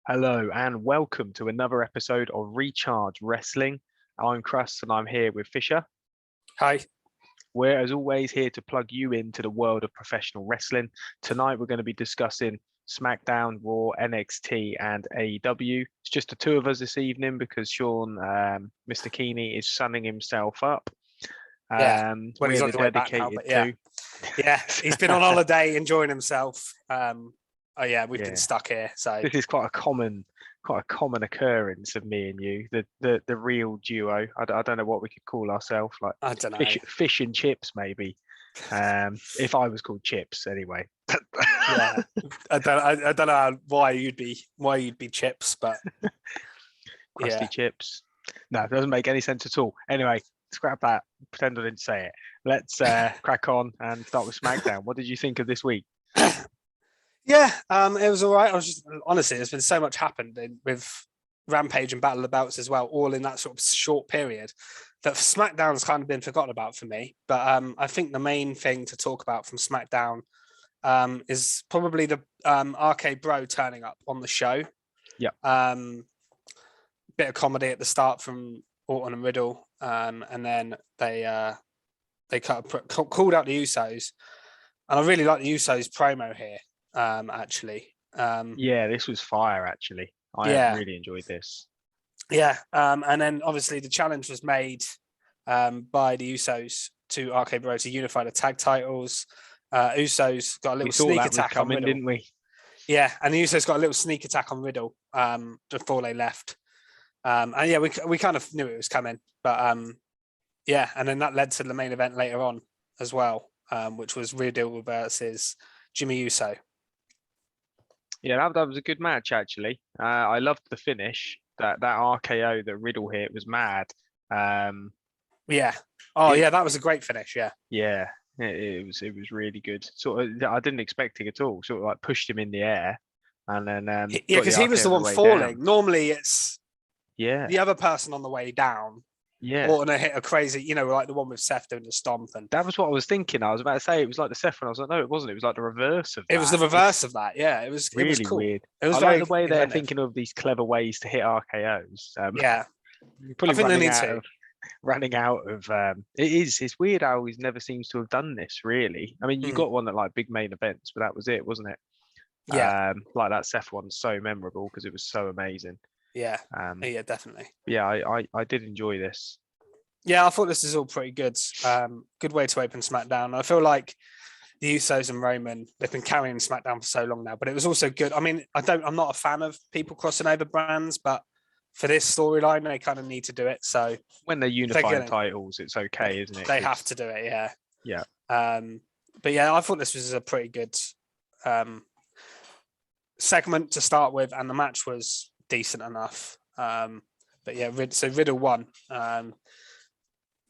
Hello and welcome to another episode of Recharge Wrestling. I'm Crust and I'm here with Fisher. Hi. We're, as always, here to plug you into the world of professional wrestling. Tonight, we're going to be discussing SmackDown, Raw, NXT, and AEW. It's just the two of us this evening because Sean, Mr. Keeney, is sunning himself up. When he's on his way back now, but yeah, he's been on holiday enjoying himself. We've been stuck here. So this is quite a common occurrence of me and you, the real duo. I don't know what we could call ourselves, like I don't know, fish and chips maybe. If I was called Chips anyway. Yeah, I don't know why you'd be Chips, but crusty chips. No, it doesn't make any sense at all. Anyway, scrap that. Pretend I didn't say it. Let's crack on and start with SmackDown. What did you think of this week? Yeah, it was all right. I was just honestly, there's been so much happened with Rampage and Battle of the Belts as well, all in that sort of short period that SmackDown's kind of been forgotten about for me. But I think the main thing to talk about from SmackDown is probably the RK Bro turning up on the show. Yeah. Bit of comedy at the start from Orton and Riddle, and then they called out the Usos, and I really like the Usos promo here. Actually, this was fire. Actually, I really enjoyed this. Yeah, and then obviously the challenge was made by the Usos to RK Bro to unify the tag titles. Usos got a little sneak attack on Riddle, didn't we? Yeah, and the Usos got a little sneak attack on Riddle before they left. We kind of knew it was coming, but and then that led to the main event later on as well, which was Riddle versus Jimmy Uso. Yeah, that was a good match actually. I loved the finish. That RKO that Riddle hit was mad. That was a great finish. Yeah, it was really good. Sort of, I didn't expect it at all. Sort of like pushed him in the air, and then because he was the one falling. Down. Normally, it's the other person on the way down. Yeah, or to hit a crazy, like the one with Seth doing the stomp. And that was what I was thinking. I was about to say it was like the Seth one. I was like, no, it wasn't. It was like the reverse of that. It was the reverse of that. Yeah, it was really it was cool. Weird. It was I very like the way inventive. they're thinking of these clever ways to hit RKOs. I think they need to. Running out of it's weird how he never seems to have done this really. I mean, you got one at like big main events, but that was it, wasn't it? Like that Seth one's so memorable because it was so amazing. Definitely. I did enjoy this. Yeah, I thought this is all pretty good. Good way to open SmackDown. I feel like the Usos and Roman, they've been carrying SmackDown for so long now, but it was also good. I mean, I'm not a fan of people crossing over brands, but for this storyline, they kind of need to do it. So when they're unifying titles, it's okay, isn't it? They have to do it, yeah. Yeah. But yeah, I thought this was a pretty good segment to start with, and the match was decent enough. But yeah, so Riddle won. The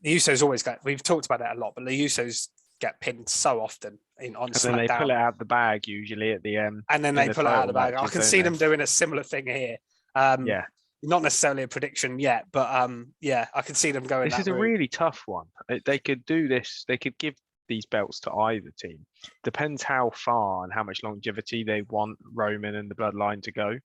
Usos always we've talked about it a lot, but the Usos get pinned so often on SmackDown. And then they pull it out of the bag usually at the end. And then they pull it out of the bag. I can see them doing a similar thing here. Not necessarily a prediction yet, but I could see them going. This is a really tough one. They could do this. They could give these belts to either team. Depends how far and how much longevity they want Roman and the Bloodline to go.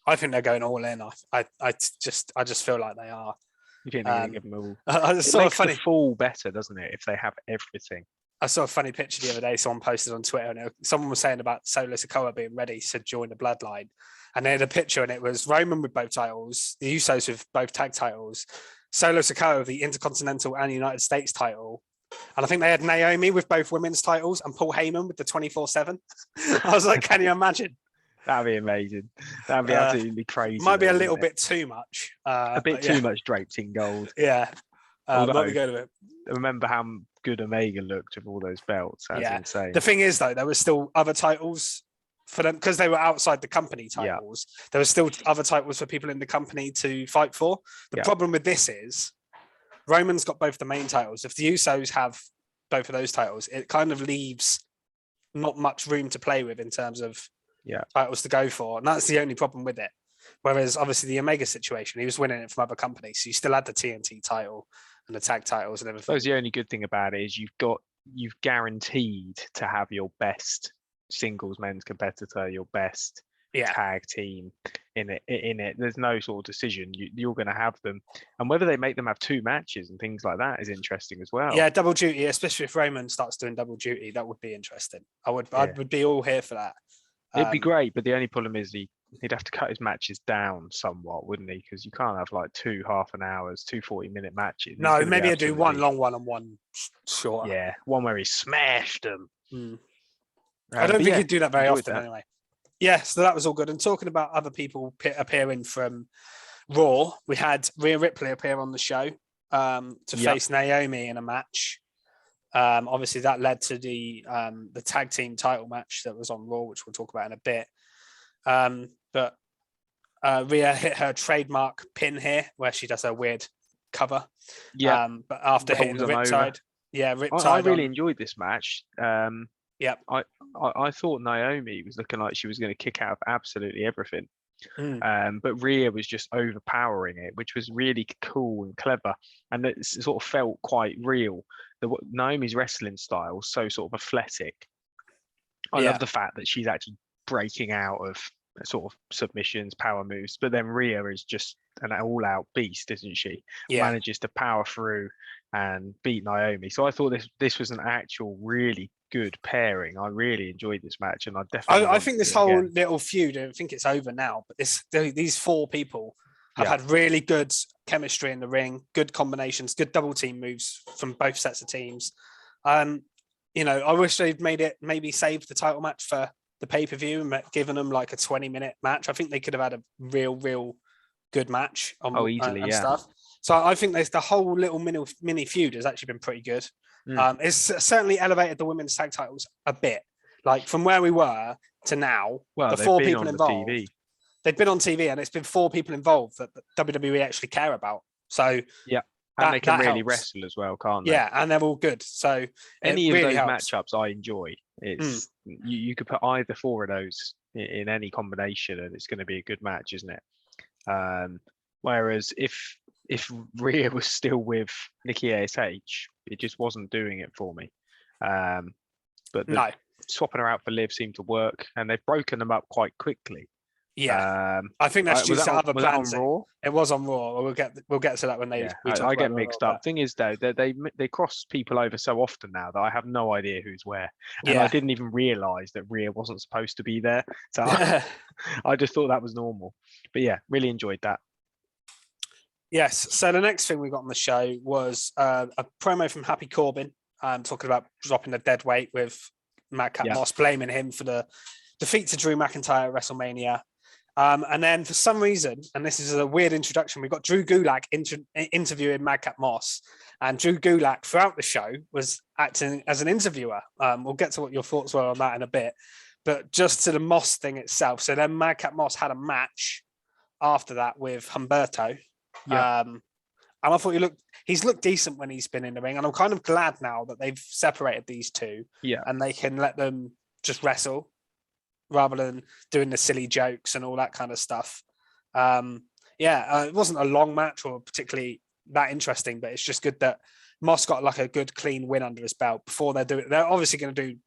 I think they're going all in. I just feel like they are. You think they're going to give them all? It makes the fall better, doesn't it? If they have everything. I saw a funny picture the other day. Someone posted on Twitter, and someone was saying about Solo Sikoa being ready to join the Bloodline, and they had a picture, and it was Roman with both titles, the Usos with both tag titles, Solo Sikoa with the Intercontinental and United States title, and I think they had Naomi with both women's titles and Paul Heyman with the 24/7. I was like, can you imagine? That'd be amazing. That'd be absolutely crazy. Might be a little bit too much. A bit too much draped in gold. Yeah. Remember how good Omega looked with all those belts. That's insane. The thing is, though, there were still other titles for them because they were outside the company titles. There were still other titles for people in the company to fight for. The problem with this is Roman's got both the main titles. If the Usos have both of those titles, it kind of leaves not much room to play with in terms of titles to go for. And that's the only problem with it. Whereas obviously the Omega situation, he was winning it from other companies. So you still had the TNT title and the tag titles and everything. I suppose the only good thing about it is you've guaranteed to have your best singles men's competitor, your best tag team in it. There's no sort of decision. You're going to have them, and whether they make them have 2 matches and things like that is interesting as well. Yeah, double duty, especially if Roman starts doing double duty, that would be interesting. I would be all here for that. It'd be great, but the only problem is he'd have to cut his matches down somewhat, wouldn't he? Because you can't have like 2 half-an hours, 2 40-minute matches. No, maybe I'd do one long one and one shorter. Yeah, one where he smashed them. I don't think he'd do that very often anyway. Yeah, so that was all good. And talking about other people appearing from Raw, we had Rhea Ripley appear on the show to face Naomi in a match. Obviously, that led to the tag team title match that was on Raw, which we'll talk about in a bit. But Rhea hit her trademark pin here, where she does her weird cover. Yeah. But after hitting the Riptide, I really enjoyed this match. Yeah. I thought Naomi was looking like she was going to kick out of absolutely everything. But Rhea was just overpowering it, which was really cool and clever, and it sort of felt quite real. Naomi's wrestling style is so sort of athletic. I love the fact that she's actually breaking out of sort of submissions, power moves, but then Rhea is just an all-out beast, isn't she? Manages to power through and beat Naomi. So I thought this was an actual really good pairing. I really enjoyed this match, and I think this whole little feud, I think it's over now, but these 4 people have had really good chemistry in the ring, good combinations, good double team moves from both sets of teams. I wish they'd maybe saved the title match for the pay-per-view and given them like a 20-minute match. I think they could have had a real good match on stuff. So I think the whole little mini feud has actually been pretty good. It's certainly elevated the women's tag titles a bit, like from where we were to now. Well, the 4 people involved. They've been on TV, and it's been 4 people involved that WWE actually care about. So and they can really wrestle as well, can't they? Yeah, and they're all good. So any of really those helps. matchups I enjoy. It's you could put either 4 of those in any combination, and it's going to be a good match, isn't it? Whereas if Rhea was still with Nikki ASH, it just wasn't doing it for me. But swapping her out for Liv seemed to work, and they've broken them up quite quickly. Yeah, I think that's due to other plans. On Raw? It was on Raw. We'll get to that when they. I get mixed up. Thing is, though, they cross people over so often now that I have no idea who's where, and I didn't even realise that Rhea wasn't supposed to be there. So I just thought that was normal. But yeah, really enjoyed that. Yes. So the next thing we got on the show was a promo from Happy Corbin, talking about dropping the dead weight with Madcap Moss, blaming him for the defeat to Drew McIntyre at WrestleMania. And then for some reason, and this is a weird introduction, we've got Drew Gulak interviewing Madcap Moss. And Drew Gulak throughout the show was acting as an interviewer. We'll get to what your thoughts were on that in a bit. But just to the Moss thing itself. So then Madcap Moss had a match after that with Humberto. And I thought he's looked decent when he's been in the ring. And I'm kind of glad now that they've separated these two. And they can let them just wrestle, rather than doing the silly jokes and all that kind of stuff. It wasn't a long match or particularly that interesting, but it's just good that Moss got like a good clean win under his belt before they're obviously going to do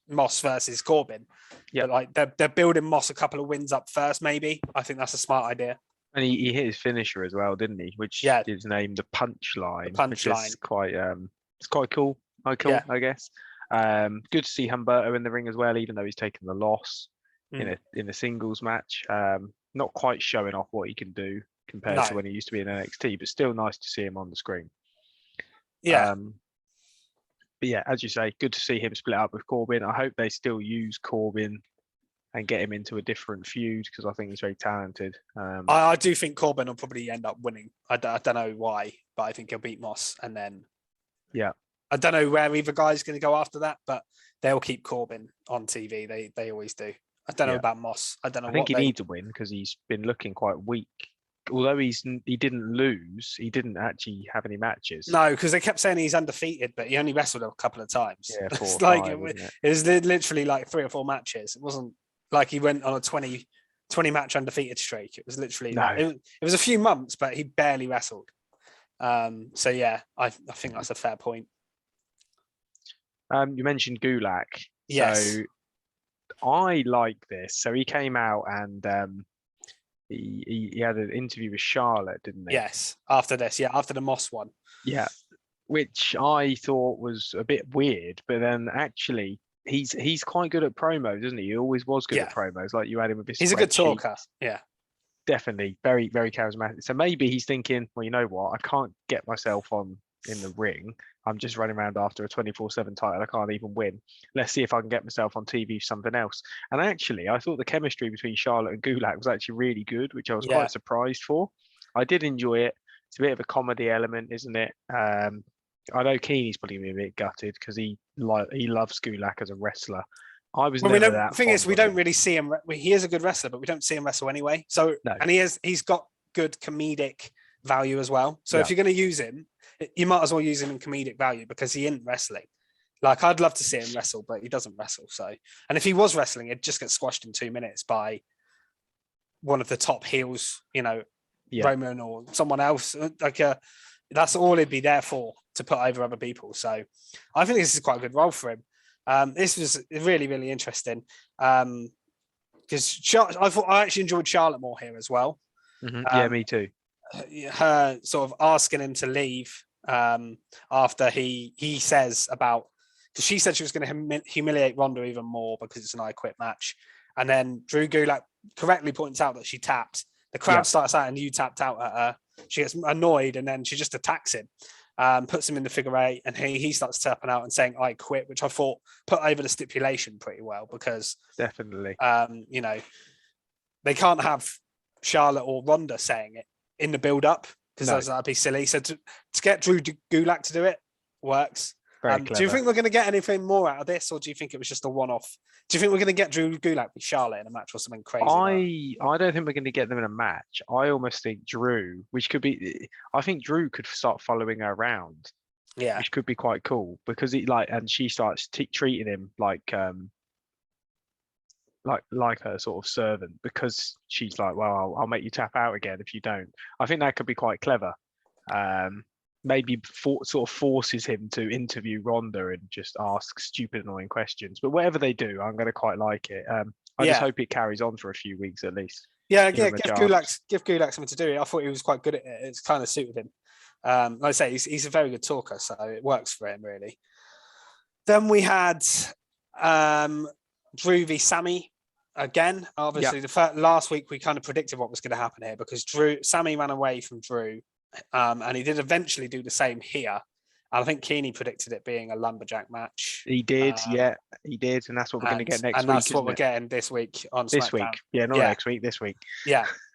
Moss versus Corbin. But like they're building Moss a couple of wins up first, maybe. I think that's a smart idea. And he hit his finisher as well, didn't he? Which is named the Punchline. Is quite it's quite cool. I guess. Good to see Humberto in the ring as well, even though he's taken the loss in a singles match. Not quite showing off what he can do compared to when he used to be in NXT, but still nice to see him on the screen. But yeah, as you say, good to see him split up with Corbin. I hope they still use Corbin and get him into a different feud, because I think he's very talented. I do think Corbin will probably end up winning. I don't know why, but I think he'll beat Moss, and then I don't know where either guy's going to go after that, but they'll keep Corbin on TV. They always do. I don't know about Moss. I don't know. I think he needs a win because he's been looking quite weak. Although he didn't lose, he didn't actually have any matches. No, because they kept saying he's undefeated, but he only wrestled a couple of times. Yeah, it was literally like 3 or 4 matches. It wasn't like he went on a 20 match undefeated streak. It was literally it was a few months, but he barely wrestled. So yeah, I think that's a fair point. You mentioned Gulak. Yes. So I like this. So he came out and he had an interview with Charlotte, didn't he? Yes, after this, after the Moss one. Yeah, which I thought was a bit weird, but then actually he's quite good at promos, isn't he? He always was good at promos, like you had him with his He's a good talker. Yeah. Definitely very, very charismatic. So maybe he's thinking, well, you know what? I can't get myself on in the ring. I'm just running around after a 24/7 title. I can't even win. Let's see if I can get myself on TV for something else. And actually, I thought the chemistry between Charlotte and Gulak was actually really good, which I was quite surprised for. I did enjoy it. It's a bit of a comedy element, isn't it? I know Keeney's probably a bit gutted because he loves Gulak as a wrestler. I was never that. The thing is, we don't really see him. He is a good wrestler, but we don't see him wrestle anyway. So, and he's got good comedic value as well. So if you're going to use him, you might as well use him in comedic value because he isn't wrestling. Like I'd love to see him wrestle, but he doesn't wrestle. So, and if he was wrestling, it'd just get squashed in 2 minutes by one of the top heels, Roman or someone else. That's all he'd be there for, to put over other people. So I think this is quite a good role for him. This was really, really interesting because I actually enjoyed Charlotte more here as well. Yeah, me too. Her sort of asking him to leave after he says about, because she said she was going to humiliate Ronda even more because it's an I Quit match, and then Drew Gulak correctly points out that she tapped. The crowd starts out and you tapped out at her. She gets annoyed and then she just attacks him. Puts him in the figure eight, and he starts tapping out and saying "I quit," which I thought put over the stipulation pretty well because definitely, they can't have Charlotte or Ronda saying it in the build-up because that'd be silly. So to get Drew Gulak to do it works. Do you think we're going to get anything more out of this, or do you think it was just a one-off? Do you think we're going to get Drew Gulak with Charlotte in a match or something crazy? I don't think we're going to get them in a match. I almost think Drew, I think Drew could start following her around. Yeah, which could be quite cool because and she starts treating him like her sort of servant because she's like, well, I'll make you tap out again if you don't. I think that could be quite clever. Maybe sort of forces him to interview Ronda and just ask stupid, annoying questions. But whatever they do, I'm going to quite like it. I just hope it carries on for a few weeks at least. Yeah, give Gulak something to do. I thought he was quite good at it. It's kind of suited him. Like I say, he's a very good talker, so it works for him really. Then we had Drew v Sammy again. Obviously, last week we kind of predicted what was going to happen here because Sammy ran away from Drew. And he did eventually do the same here. I think Keeney predicted it being a lumberjack match. He did, he did, and that's what we're going to get next week. And that's what we're getting this week on this SmackDown. Week, not next week. This week,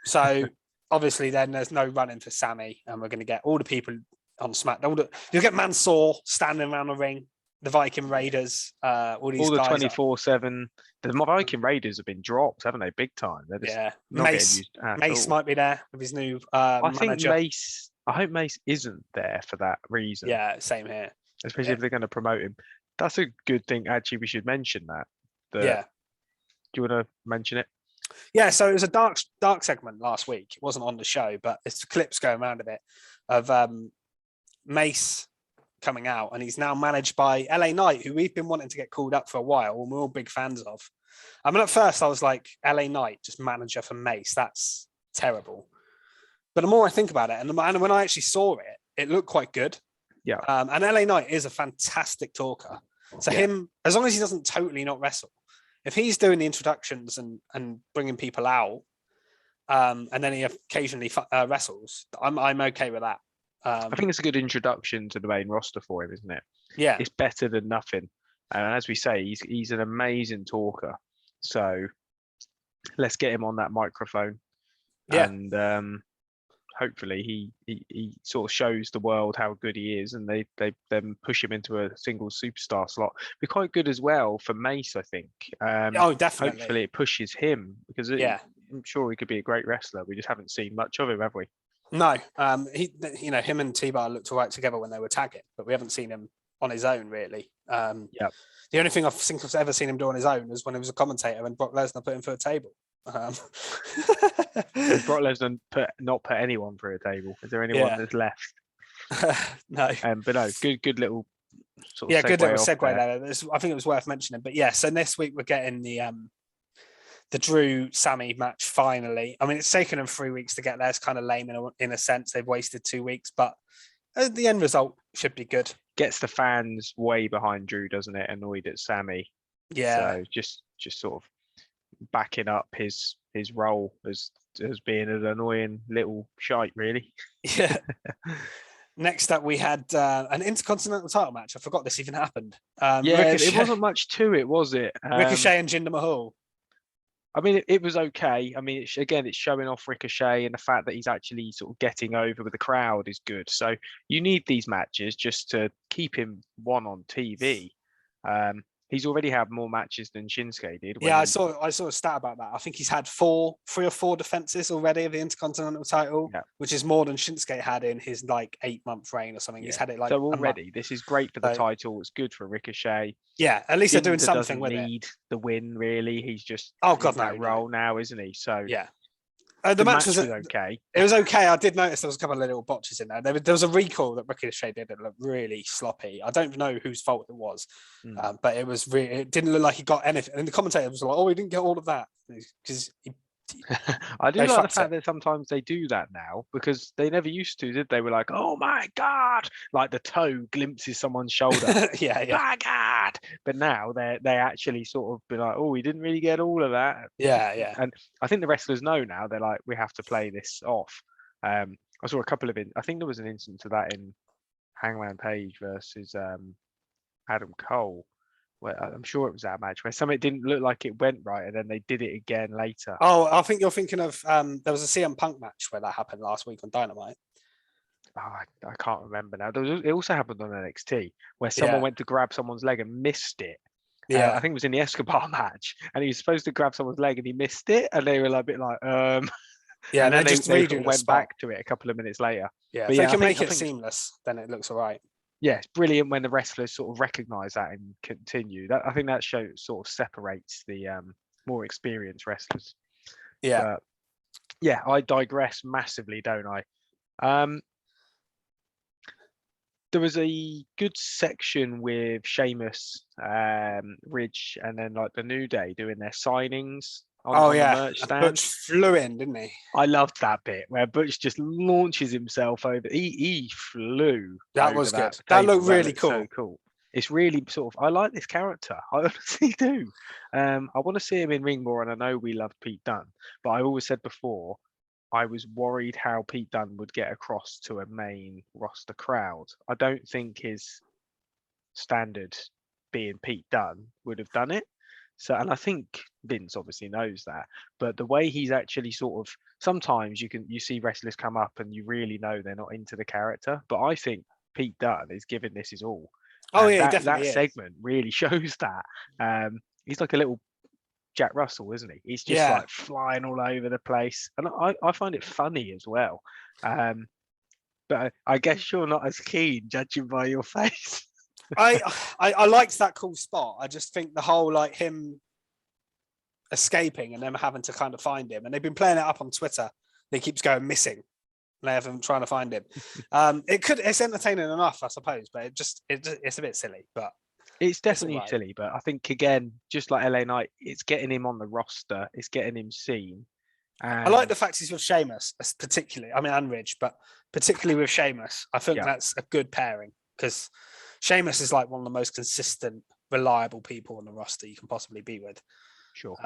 So obviously, then there's no running for Sammy, and we're going to get all the people on SmackDown. You'll get Mansoor standing around the ring, the Viking Raiders, all the 24/7. The Viking Raiders have been dropped, haven't they? Big time. They're just not Mace all. might be there with his new manager. I hope Mace isn't there for that reason. Yeah, same here. Especially if they're going to promote him. That's a good thing. Actually, we should mention that. Do you want to mention it? Yeah, so it was a dark segment last week. It wasn't on the show, but it's clips going around a bit of Mace coming out, and he's now managed by LA Knight, who we've been wanting to get called up for a while, and we're all big fans of. I mean, at first I was like, LA Knight, just manager for Mace. That's terrible. But the more I think about it, and when I actually saw it, it looked quite good. Yeah. And LA Knight is a fantastic talker. So him, as long as he doesn't totally not wrestle, if he's doing the introductions and bringing people out, and then he occasionally wrestles, I'm okay with that. I think it's a good introduction to the main roster for him, isn't it? Yeah. It's better than nothing. And as we say, he's an amazing talker. So let's get him on that microphone. Yeah. And hopefully he sort of shows the world how good he is, and they then push him into a single superstar slot. Be quite good as well for Mace, I think. Definitely. Hopefully it pushes him because I'm sure he could be a great wrestler. We just haven't seen much of him, have we? No. Him and T-Bar looked all right together when they were tagging, but we haven't seen him on his own really. The only thing I think I've ever seen him do on his own was when he was a commentator and Brock Lesnar put him through a table. Brock Lesnar not put anyone through a table. Is there anyone that's left? No. But no, good little sort of good little segue there. I think it was worth mentioning. But yeah, so next week we're getting the Drew Sammy match finally. I mean, it's taken them 3 weeks to get there. It's kind of lame in a sense. They've wasted 2 weeks, but the end result should be good. Gets the fans way behind Drew, doesn't it? Annoyed at Sammy. Yeah. So just sort of backing up his role as being an annoying little shite, really. Yeah. Next up, we had an Intercontinental title match. I forgot this even happened. It wasn't much to it, was it? Ricochet and Jinder Mahal. I mean, it was okay. I mean, it's showing off Ricochet, and the fact that he's actually sort of getting over with the crowd is good. So you need these matches just to keep him on TV. He's already had more matches than Shinsuke did. I saw a stat about that. I think he's had 3 or 4 defenses already of the Intercontinental title, which is more than Shinsuke had in his 8-month reign or something. He's had it so already. This is great for the title. It's good for Ricochet. Yeah, at least they're doing something with it. Need the win, really. He's just role now, isn't he? So yeah. The match was okay. It was okay. I did notice there was a couple of little botches in there. There was a recall that Ricochet did that looked really sloppy. I don't know whose fault it was, but it didn't look like he got anything. And the commentator was like, "Oh, he didn't get all of that," because I do like the fact that sometimes they do that now, because they never used to, did they? Were like, "Oh my god!" Like the toe glimpses someone's shoulder. My god! But now they actually sort of be like, "Oh, we didn't really get all of that." Yeah. And I think the wrestlers know now. They're like, "We have to play this off." I saw a couple of I think there was an instance of that in Hangman Page versus Adam Cole. Well, I'm sure it was that match where something didn't look like it went right, and then they did it again later. Oh, I think you're thinking of there was a CM Punk match where that happened last week on Dynamite. Oh, I can't remember now. It also happened on NXT where someone went to grab someone's leg and missed it. Yeah, I think it was in the Escobar match, and he was supposed to grab someone's leg and he missed it, and they were a bit like, Yeah, and then they just went back to it a couple of minutes later. Yeah, if they can make it seamless, then it looks all right. Yeah, it's brilliant when the wrestlers sort of recognise that and continue. I think that show sort of separates the more experienced wrestlers. Yeah. But, I digress massively, don't I? There was a good section with Sheamus, Ridge, and then the New Day doing their signings on the merch stand. Butch flew in, didn't he? I loved that bit where Butch just launches himself over. He flew. That was good. That looked really cool. So cool. It's really sort of. I like this character. I honestly do. I want to see him in ring more, and I know we love Pete Dunne, but I always said before, I was worried how Pete Dunne would get across to a main roster crowd. I don't think his standard being Pete Dunne would have done it. So, and I think Vince obviously knows that, but the way he's actually sort of, sometimes you see wrestlers come up and you really know they're not into the character, but I think Pete Dunne is giving this his all. Oh, yeah, definitely. That segment really shows that. He's like a little Jack Russell, isn't he? He's just flying all over the place, and I find it funny as well. But I guess you're not as keen, judging by your face. I liked that cool spot. I just think the whole him escaping and them having to kind of find him, and they've been playing it up on Twitter. He keeps going missing. They have him trying to find him. It's entertaining enough, I suppose, but it's a bit silly. But it's definitely silly. But I think again, just like LA Knight, it's getting him on the roster. It's getting him seen. I like the fact he's with Sheamus, particularly. I mean, and Ridge, but particularly with Sheamus, I think that's a good pairing, because Sheamus is one of the most consistent, reliable people on the roster you can possibly be with. Sure.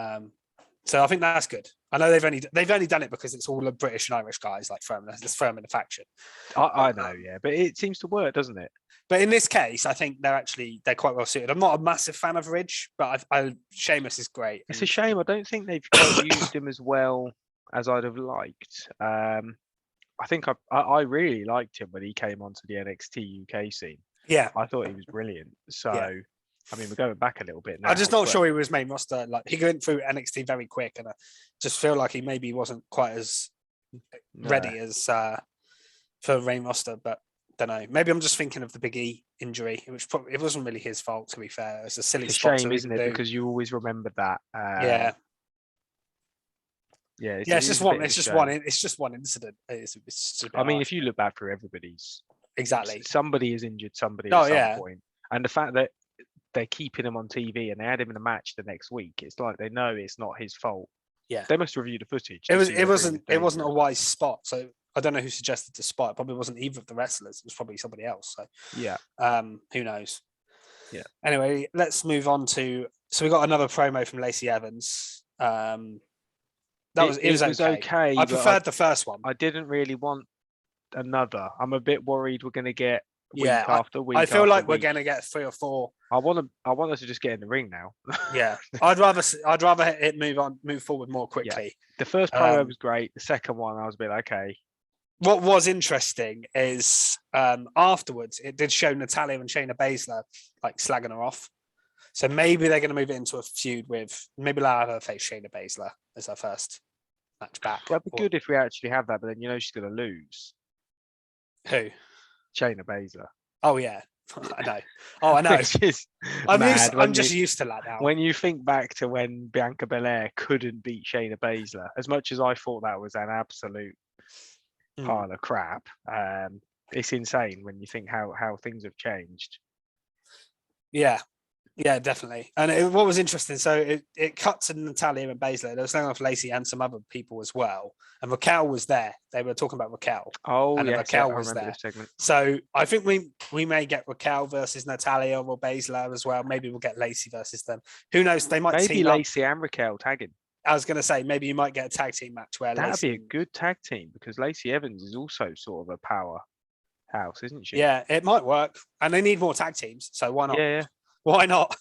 So I think that's good. I know they've only done it because it's all the British and Irish guys firm in the faction. I know, but it seems to work, doesn't it? But in this case, I think they're quite well suited. I'm not a massive fan of Ridge, but Sheamus is great. It's a shame. I don't think they've quite used him as well as I'd have liked. I think I really liked him when he came onto the NXT UK scene. Yeah, I thought he was brilliant. So, I mean, we're going back a little bit now. I'm just not sure he was main roster. He went through NXT very quick, and I just feel like he maybe wasn't quite as ready as for main roster. But don't know. Maybe I'm just thinking of the Big E injury, which it wasn't really his fault. To be fair, it's a silly spot. Shame, isn't it? Because you always remember that. It's just one. It's just one incident. I mean, if you look back through everybody's, exactly, somebody is injured. Somebody at some point. And the fact that they're keeping him on TV and they had him in a match the next week, it's like they know it's not his fault. Yeah, they must review the footage. It wasn't a wise spot. So I don't know who suggested the spot. It probably wasn't either of the wrestlers. It was probably somebody else. So yeah, who knows? Yeah. Anyway, let's move on to. So we got another promo from Lacey Evans. It was okay. I preferred the first one. I didn't really want another. I'm a bit worried we're going to get week after week. I feel like we're going to get 3 or 4. I want us to just get in the ring now. Yeah, I'd rather it move forward more quickly. Yeah. The first promo was great. The second one, I was a bit okay. What was interesting is afterwards, it did show Natalya and Shayna Baszler like slagging her off. So maybe they're going to move it into a feud with, maybe they'll have her face Shayna Baszler as her first match back. That'd be good if we actually have that, but then she's going to lose. Who? Shayna Baszler. Oh yeah, I know. Oh, I know. I'm just used to that now. When you think back to when Bianca Belair couldn't beat Shayna Baszler, as much as I thought that was an absolute pile of crap, it's insane when you think how things have changed. Yeah, definitely. And what was interesting, so it cut to Natalya and Baszler. They were saying off Lacey and some other people as well. And Raquel was there. They were talking about Raquel. Oh, and yes, Raquel was there. So I think we may get Raquel versus Natalya or Baszler as well. Maybe we'll get Lacey versus them. Who knows? They might maybe Lacey and Raquel tagging. I was going to say maybe you might get a tag team match where that'd be a good tag team because Lacey Evans is also sort of a powerhouse, isn't she? Yeah, it might work. And they need more tag teams. So why not? Yeah. Why not?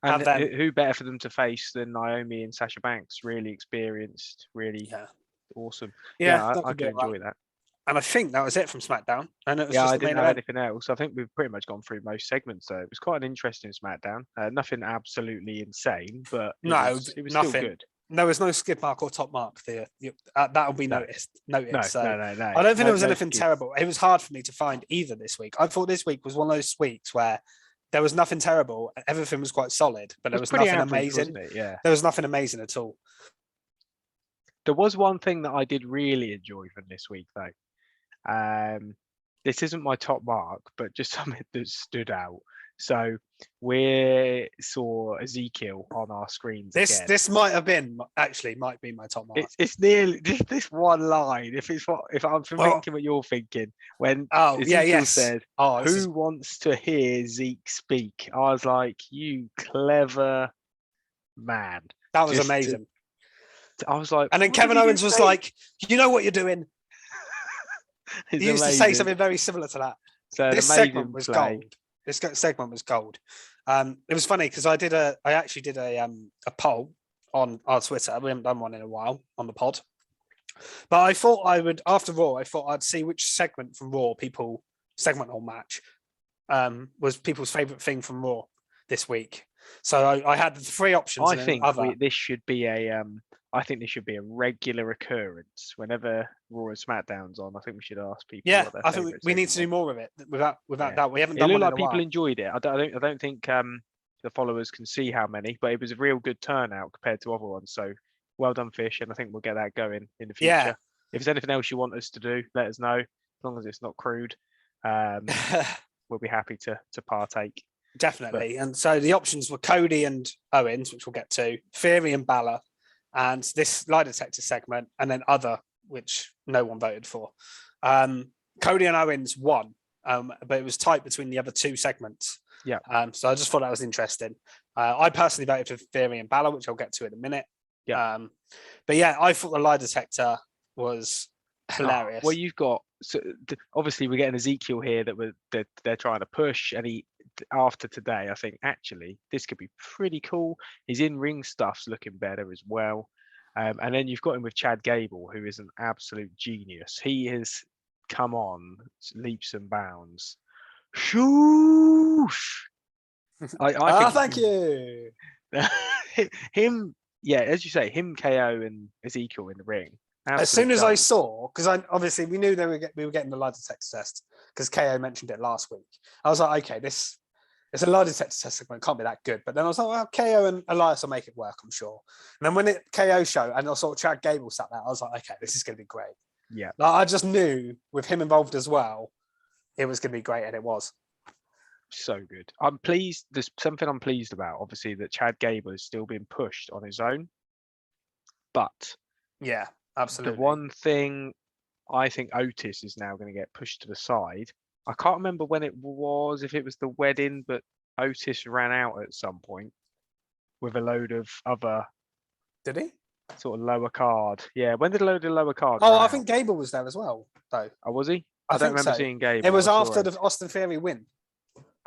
And who better for them to face than Naomi and Sasha Banks? Really experienced, really awesome. Yeah, I could enjoy that. And I think that was it from SmackDown. And it was I didn't know anything else. I think we've pretty much gone through most segments. So it was quite an interesting SmackDown. Nothing absolutely insane, but it was nothing. Still good. There was no skid mark or top mark there. That'll be noticed. No. I don't think there was anything terrible. It was hard for me to find either this week. I thought this week was one of those weeks where there was nothing terrible. Everything was quite solid, but there was nothing amazing. Yeah. There was nothing amazing at all. There was one thing that I did really enjoy from this week, though. This isn't my top mark, but just something that stood out. So we saw Ezekiel on our screens. This might be my top mark. It's nearly this one line. If I'm thinking what you're thinking, when Ezekiel said, "Who wants to hear Zeke speak?" I was like, "You clever man." That was amazing. I was like, and then Kevin Owens was like, "You know what you're doing." He used to say something very similar to that. So this segment was gold. This segment was gold. It was funny because I actually did a poll on our Twitter. We haven't done one in a while on the pod. But I thought after Raw, I'd see which segment from Raw segment or match was people's favourite thing from Raw this week. So I had the 3 options. I think this should be a regular occurrence whenever Raw and SmackDown's on. I think we should ask people. Yeah, I think we need to do more of it. Without that, we haven't done. It looked like people enjoyed it. I don't think the followers can see how many, but it was a real good turnout compared to other ones. So well done, Fish, and I think we'll get that going in the future. Yeah. If there's anything else you want us to do, let us know. As long as it's not crude, we'll be happy to partake. Definitely. And so the options were Cody and Owens, which we'll get to, Theory and Balor, and this lie detector segment, and then other, which no one voted for. Cody and Owens won, but it was tight between the other 2 segments. Yeah. So I just thought that was interesting. I personally voted for Theory and Balor, which I'll get to in a minute. Yeah. But yeah, I thought the lie detector was hilarious. Well, you've got obviously we're getting Ezekiel here that they're trying to push, and after today, I think actually this could be pretty cool. His in-ring stuff's looking better as well. And then you've got him with Chad Gable, who is an absolute genius. He has come on leaps and bounds. Shoosh! Thank you. Him, as you say, him, KO, and Ezekiel in the ring. As soon as I saw, because obviously we knew we were getting the lie detector test because KO mentioned it last week. I was like, okay, it's a lie detector test segment, it can't be that good. But then I was like, well, KO and Elias will make it work, I'm sure. And then when it KO show and I saw Chad Gable sat there, I was like, okay, this is going to be great. Yeah. Like, I just knew with him involved as well, it was going to be great, and it was. So good. I'm pleased. There's something I'm pleased about. Obviously, that Chad Gable is still being pushed on his own. But Yeah, the absolutely. one thing I think Otis is now going to get pushed to the side. I can't remember when it was, if it was the wedding, but Otis ran out at some point with a load of other Did he? sort of lower card. Yeah, when did a load of lower card Oh, run I out? think Gable was there as well, though. Oh, was he? I I don't think remember so. seeing Gable. It was I saw after it. the Austin Theory win.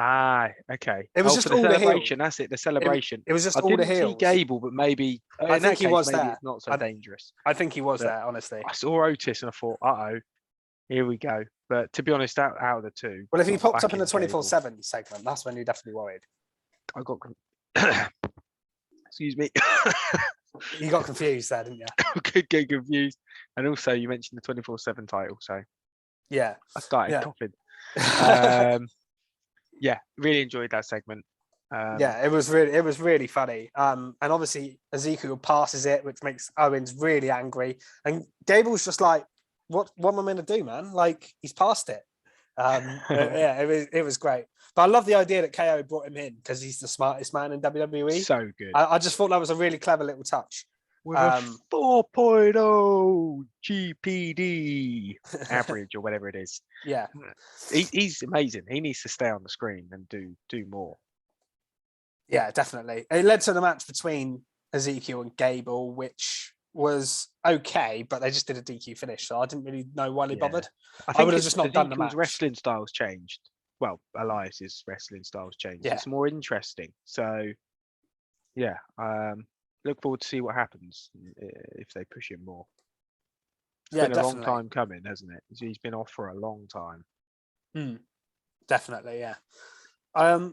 Ah, okay. It was For just the all the heel. celebration. That's it. The celebration. It was just I all the didn't see heels. Gable, but maybe I in think that he case, was maybe there. it's not so dangerous. I think he was But there, honestly. I saw Otis and I thought, uh-oh, here we go. But to be honest, out of the two, Well, if he I'm popped up in backing the Gable. 24/7 segment, that's when you're definitely worried. I got excuse me. You got confused there, didn't you? I could get confused. And also, you mentioned the 24/7 title, so Yeah. I started coughing. Yeah, really enjoyed that segment. Yeah, it was really funny. And obviously Ezekiel passes it, which makes Owens really angry. And Gable's just like, "What am I meant to do, man? Like, he's passed it." Yeah, it was great. But I love the idea that KO brought him in because he's the smartest man in WWE. So good. I just thought that was a really clever little touch. With a 4.0 GPD average or whatever it is. Yeah, he's amazing. He needs to stay on the screen and do more. Yeah, definitely. It led to the match between Ezekiel and Gable, which was okay, but they just did a DQ finish, so I didn't really know why they bothered. I would have just not done the match. Wrestling styles changed. Well, Elias's wrestling styles changed. Yeah. It's more interesting. So, yeah, look forward to see what happens if they push him more. It's been a long time coming, hasn't it? He's been off for a long time. Definitely, yeah.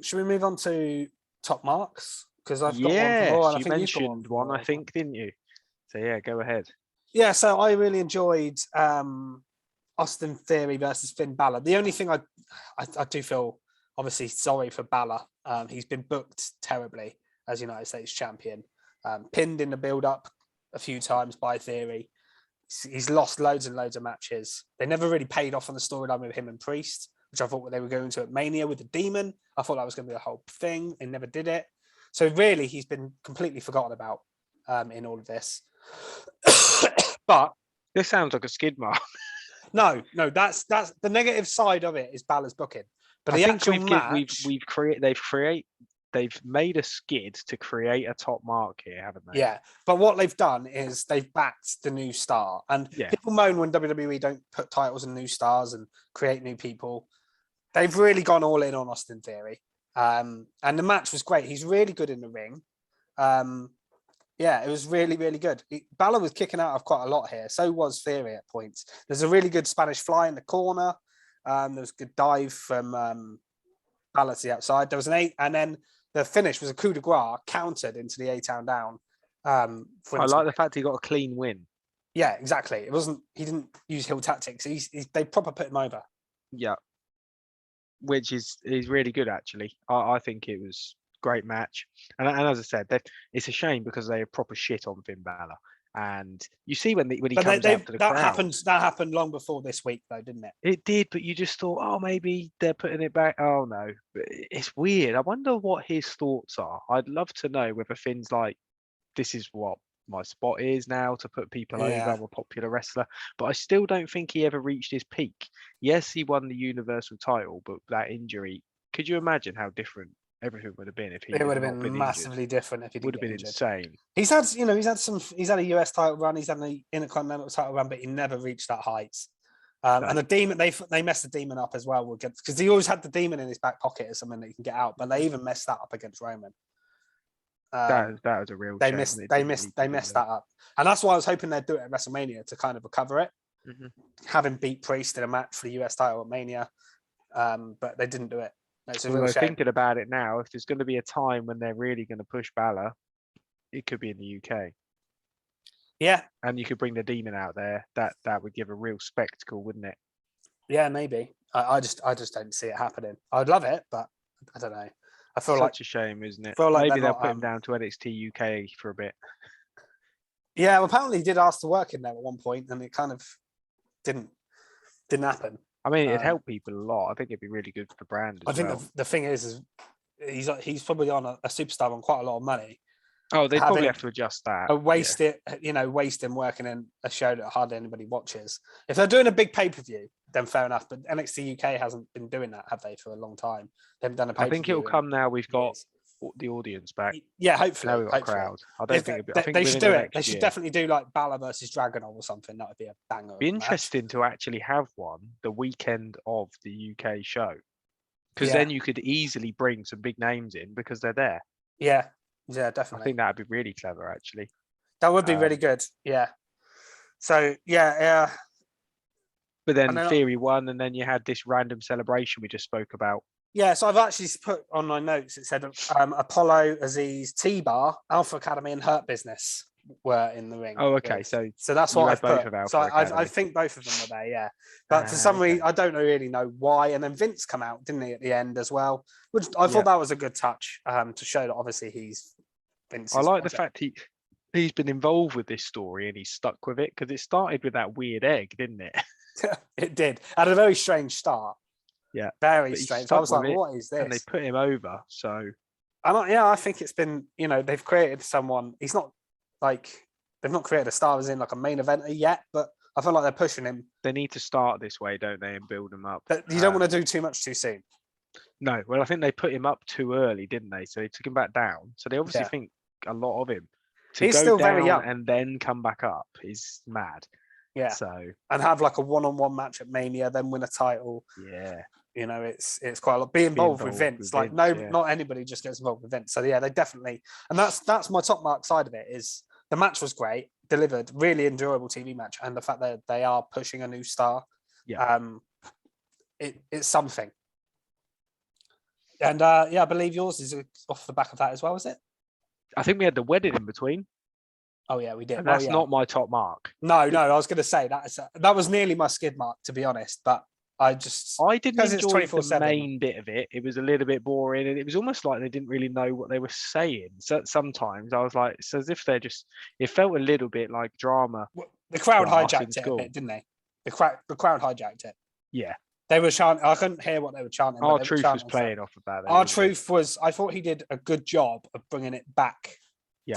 Should we move on to top marks? Because I've got one for Raw. You mentioned one, I think, didn't you? So yeah, go ahead. Yeah, so I really enjoyed Austin Theory versus Finn Balor. The only thing I do feel obviously sorry for Balor. He's been booked terribly as United States champion, pinned in the build-up a few times by Theory. He's lost loads and loads of matches. They never really paid off on the storyline with him and Priest, which I thought they were going to at Mania with the Demon. I thought that was going to be a whole thing. They never did it. So really, he's been completely forgotten about in all of this. But this sounds like a skid mark. No, that's the negative side of it is Balor's booking. But the actual match, they've made a skid to create a top mark here, haven't they? Yeah, but what they've done is they've backed the new star. And people moan when WWE don't put titles in new stars and create new people. They've really gone all in on Austin Theory. And the match was great. He's really good in the ring. Yeah, it was really, really good. Balor was kicking out of quite a lot here. So was Theory at points. There's a really good Spanish fly in the corner. There was a good dive from Balor to the outside. There was an 8, and then the finish was a coup de grace countered into the A-Town down. I like the fact he got a clean win. Yeah, exactly. It wasn't. He didn't use heel tactics. They proper put him over. Yeah, which is really good actually. I think it was great match, and as I said, it's a shame because they have proper shit on Finn Balor, and you see when he comes out to the crowd. That happened long before this week, though, didn't it? It did, but you just thought, oh, maybe they're putting it back. Oh no, but it's weird. I wonder what his thoughts are. I'd love to know whether Finn's like, this is what my spot is now to put people over. I'm a popular wrestler, but I still don't think he ever reached his peak. Yes, he won the Universal title, but that injury, could you imagine how different everything would have been if he would have been massively different if he would have been injured. Insane. He's had a US title run, he's had an Intercontinental title run, but he never reached that heights. And the Demon, they messed the Demon up as well because he always had the Demon in his back pocket as something that he can get out, but they even messed that up against Roman. That was a real. They messed that up, and that's why I was hoping they'd do it at WrestleMania to kind of recover it. Having beat Priest in a match for the US title at Mania, but they didn't do it. It's a real shame. Thinking about it now, if there's going to be a time when they're really going to push Balor, it could be in the UK. Yeah, and you could bring the Demon out there. That would give a real spectacle, wouldn't it? Yeah, maybe. I just don't see it happening. I'd love it, but I don't know. I feel such a shame, isn't it? Like maybe they'll put him down to NXT UK for a bit. Yeah, well, apparently he did ask to work in there at one point, and it kind of didn't happen. I mean, it'd help people a lot. I think it'd be really good for the brand as well. I think the thing is he's probably on a superstar on quite a lot of money. Oh, they'd probably have to adjust that. Waste him working in a show that hardly anybody watches. If they're doing a big pay-per-view, then fair enough. But NXT UK hasn't been doing that, have they, for a long time? They haven't done a pay-per-view. I think it'll come now. We've got the audience back. Yeah, hopefully. Now we've got a crowd. I don't think they should do it. They should definitely do like Balor versus Dragunov or something. That would be a banger. It'd be interesting to actually have one the weekend of the UK show, because then you could easily bring some big names in because they're there. Yeah, definitely. I think that'd be really clever, actually. That would be really good. Yeah. So yeah. But then Theory won, and then you had this random celebration we just spoke about. Yeah, so I've actually put on my notes, it said Apollo, Aziz, T-Bar, Alpha Academy, and Hurt Business were in the ring. Oh, okay. So that's what I've put. So I think both of them were there, yeah. But for some reason, I don't really know why. And then Vince come out, didn't he, at the end as well? Which I thought that was a good touch to show that obviously he's Vince's I like the fact he's been involved with this story and he's stuck with it, because it started with that weird egg, didn't it? It did. Had a very strange start. Yeah, very strange. I was like, "What is this?" And they put him over. So, I think it's been, they've created someone. He's not like they've not created a star as in like a main eventer yet, but I feel like they're pushing him. They need to start this way, don't they, and build him up. But you don't want to do too much too soon. No, well, I think they put him up too early, didn't they? So they took him back down. So they obviously think a lot of him. He's still very young, and then come back up is mad. Yeah. So and have like a one-on-one match at Mania, then win a title. Yeah. It's quite a lot. Be involved with Vince. Like not anybody just gets involved with Vince. So yeah, they definitely, and that's my top mark side of it is the match was great, delivered, really enjoyable TV match, and the fact that they are pushing a new star. Yeah. It's something. And I believe yours is off the back of that as well, is it? I think we had the wedding in between. Oh yeah, we did. And that's not my top mark. No, I was going to say that was nearly my skid mark, to be honest. But I didn't enjoy the main bit of it. It was a little bit boring, and it was almost like they didn't really know what they were saying. So sometimes I was like, it's as if they're just. It felt a little bit like drama. The crowd hijacked it a bit, didn't they? The crowd hijacked it. Yeah. They were chanting. I couldn't hear what they were chanting. R-Truth was playing off of that. R-Truth was. I thought he did a good job of bringing it back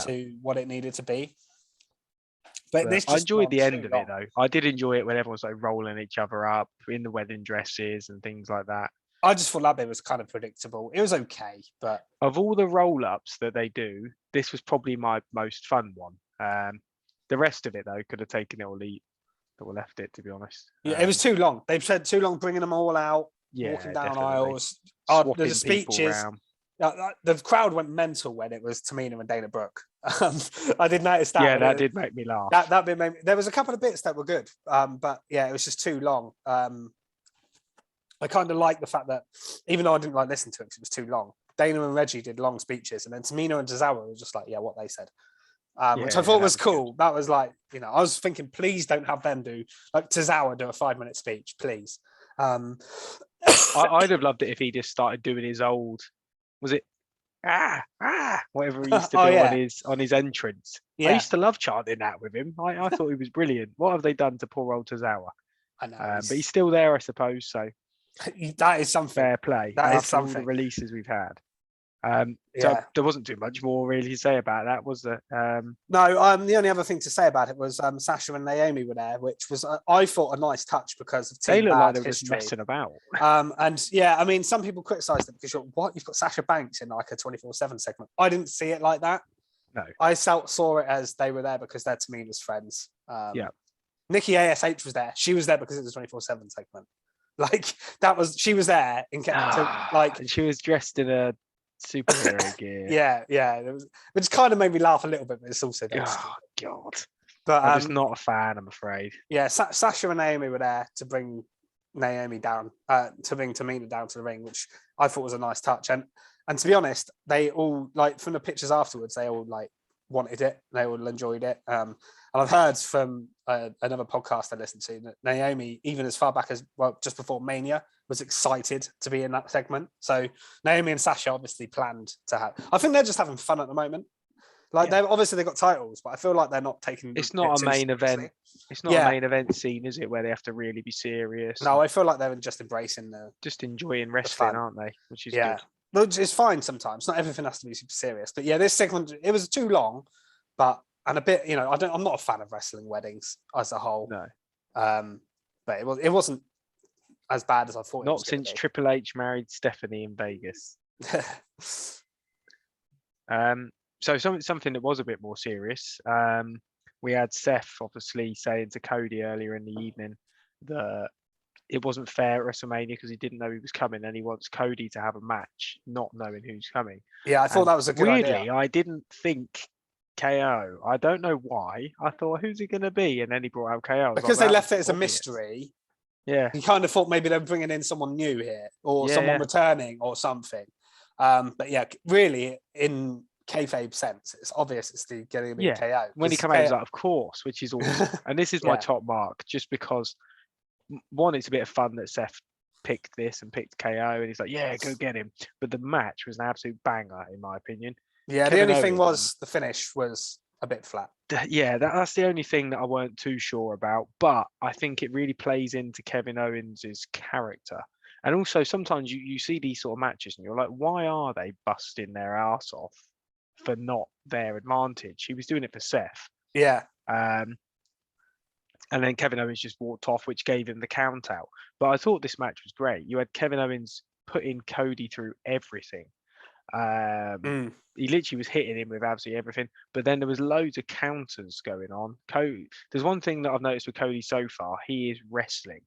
to what it needed to be. But I enjoyed the end of it, though. I did enjoy it when everyone's like rolling each other up in the wedding dresses and things like that. I just thought that bit was kind of predictable. It was okay, but of all the roll-ups that they do, this was probably my most fun one. The rest of it, though, could have taken it or left it, to be honest. Yeah, it was too long. They've said too long bringing them all out, walking down aisles. The speeches. The crowd went mental when it was Tamina and Dana Brooke. I did notice that. Yeah, that did make me laugh. That bit made me, there was a couple of bits that were good, but yeah, it was just too long. I kind of like the fact that even though I didn't like listening to it because it was too long, Dana and Reggie did long speeches, and then Tamina and Tozawa were just like, what they said, which I thought was cool. That was like, I was thinking, please don't have them do like Tozawa do a 5-minute speech, please. I'd have loved it if he just started doing his old. Was it whatever he used to do on his entrance? I used to love chanting that with him. I thought he was brilliant. What have they done to poor old Tozawa? I know, but he's still there, I suppose. So that is something. Fair play. That is something. All the releases we've had. So there wasn't too much more really to say about that, was there? No. The only other thing to say about it was Sasha and Naomi were there, which was I thought a nice touch because of they look like they were history. just messing about. And yeah, I mean, some people criticised it because you've got Sasha Banks in like a 24/7 segment. I didn't see it like that. No, I saw it as they were there because they're Tamina's friends. Nikki ASH was there. She was there because it was a 24/7 segment. Like she was there in and she was dressed in a superhero gear. Yeah. Which kind of made me laugh a little bit, but it's also oh god. But I'm just not a fan, I'm afraid. Yeah, Sasha and Naomi were there to bring Naomi down, to bring Tamina down to the ring, which I thought was a nice touch. And to be honest, they all like from the pictures afterwards, they all like wanted it. They all enjoyed it. And I've heard from another podcast I listened to that Naomi, even as far back as just before Mania, was excited to be in that segment. So Naomi and Sasha obviously planned to have. I think they're just having fun at the moment. Like they got titles, but I feel like they're not taking. It's not a main event. It's not a main event scene, is it? Where they have to really be serious. No, I feel like they're just embracing just enjoying wrestling, aren't they? Which is good. Which is fine sometimes. Not everything has to be super serious. But yeah, this segment it was too long, and a bit. I'm not a fan of wrestling weddings as a whole. No. But it wasn't as bad as I thought. Not since Triple H married Stephanie in Vegas. So something that was a bit more serious. We had Seth obviously saying to Cody earlier in the evening that it wasn't fair at WrestleMania because he didn't know he was coming, and he wants Cody to have a match, not knowing who's coming. Yeah, I thought that was a good idea. Weirdly, I didn't think KO. I don't know why. I thought, who's it going to be? And then he brought out KO. Because they left it as a mystery. Yeah. You kind of thought maybe they're bringing in someone new here or someone returning or something. But yeah, really, in kayfabe sense, it's obvious it's the getting to KO. When he came out, he was like, of course, which is awesome. And this is my top mark, just because, one, it's a bit of fun that Seth picked this and picked KO, and he's like, yeah, go get him. But the match was an absolute banger, in my opinion. Yeah, the only thing was the finish was a bit flat. Yeah, that's the only thing that I weren't too sure about. But I think it really plays into Kevin Owens' character. And also, sometimes you see these sort of matches and you're like, why are they busting their ass off for not their advantage? He was doing it for Seth. Yeah. And then Kevin Owens just walked off, which gave him the count out. But I thought this match was great. You had Kevin Owens putting Cody through everything. He literally was hitting him with absolutely everything, but then there was loads of counters going on. There's one thing that I've noticed with Cody so far: he is wrestling.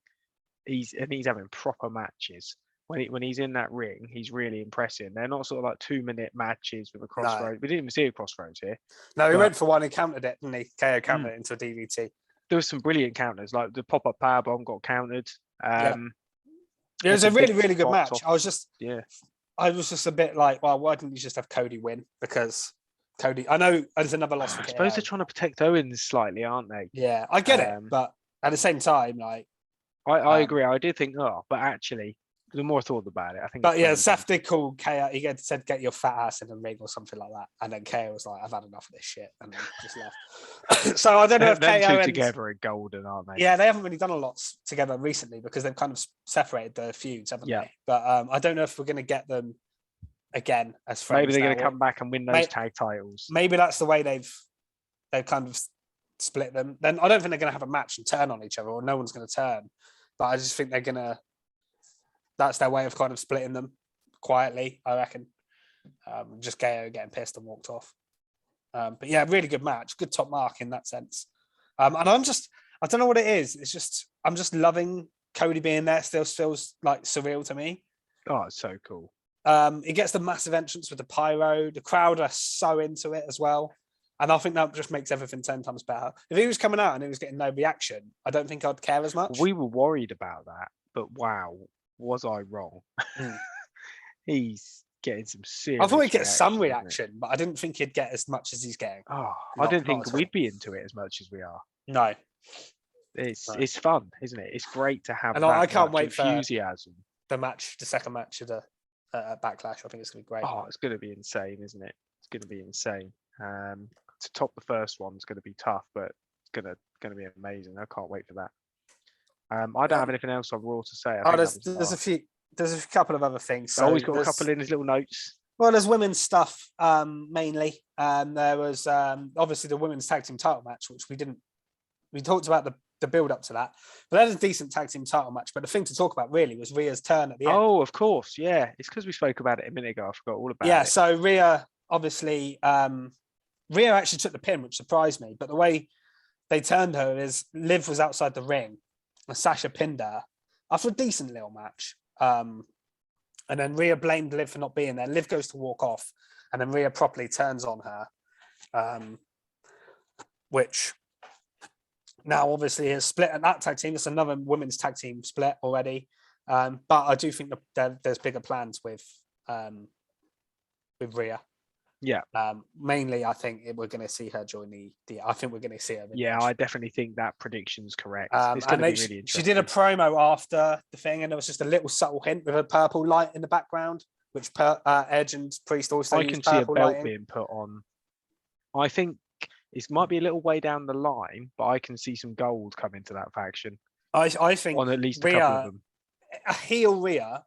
He's having proper matches. When he's in that ring, he's really impressive. They're not sort of like 2-minute matches with a crossroads. No. We didn't even see a crossroads here. No, he went for one. He countered it, didn't he? KO countered it into a DDT. There was some brilliant counters, like the pop-up powerbomb got countered. It was a really, really good match. I was just a bit like, well, why didn't you just have Cody win? Because Cody, I know there's another loss for KO. I suppose they're trying to protect Owens slightly, aren't they? Yeah, I get it, but at the same time, like I agree. I did think, but actually, the more I thought about it, I think. But yeah, Seth did call KO. He said, "Get your fat ass in the ring" or something like that, and then KO was like, "I've had enough of this shit," and then just left. So I don't know if KO two together are golden, aren't they? Yeah, they haven't really done a lot together recently because they've kind of separated the feuds, haven't they? But I don't know if we're going to get them again as friends. Maybe they're going to come back and win those tag titles. Maybe that's the way they've kind of split them. Then I don't think they're going to have a match and turn on each other, or no one's going to turn. But I just think they're going to. That's their way of kind of splitting them quietly, I reckon. Just KO getting pissed and walked off. But yeah, really good match, good top mark in that sense. And I don't know what it is. It's just I'm just loving Cody being there. Still feels like surreal to me. Oh, it's so cool. He gets the massive entrance with the pyro. The crowd are so into it as well. And I think that just makes everything 10 times better. If he was coming out and he was getting no reaction, I don't think I'd care as much. We were worried about that, but wow, was I wrong? He's getting some serious. I thought he'd get some reaction, but I didn't think he'd get as much as he's getting. Oh, I didn't think we'd be into it as much as we are. No. It's fun, isn't it? It's great to have. And I can't wait for enthusiasm. The second match of the Backlash. I think it's going to be great. Oh, it's going to be insane, isn't it? It's going to be insane. To top the first one is going to be tough, but it's going to be amazing. I can't wait for that. I don't have anything else on Raw to say. There's a couple of other things. So he's got a couple in his little notes. Well, there's women's stuff mainly. There was obviously the women's tag team title match, which we talked about the build up to that. But that is a decent tag team title match. But the thing to talk about really was Rhea's turn at the end. Oh, of course, yeah. It's because we spoke about it a minute ago. I forgot all about it. Yeah, so Rhea obviously Rhea actually took the pin, which surprised me. But the way they turned her is Liv was outside the ring and Sasha pinned her after a decent little match. And then Rhea blamed Liv for not being there. Liv goes to walk off, and then Rhea properly turns on her, which now obviously is split at that tag team. It's another women's tag team split already. But I do think that there's bigger plans with Rhea. Yeah. Mainly, I think we're going to see her join the. I think we're going to see her. Yeah, I definitely think that prediction's correct. It's going to be really interesting. She did a promo after the thing, and there was just a little subtle hint with a purple light in the background, which Edge and Priest also. I can see a belt being put on I think it might be a little way down the line, but I can see some gold coming to that faction. I think on at least a couple of them. A heel Rhea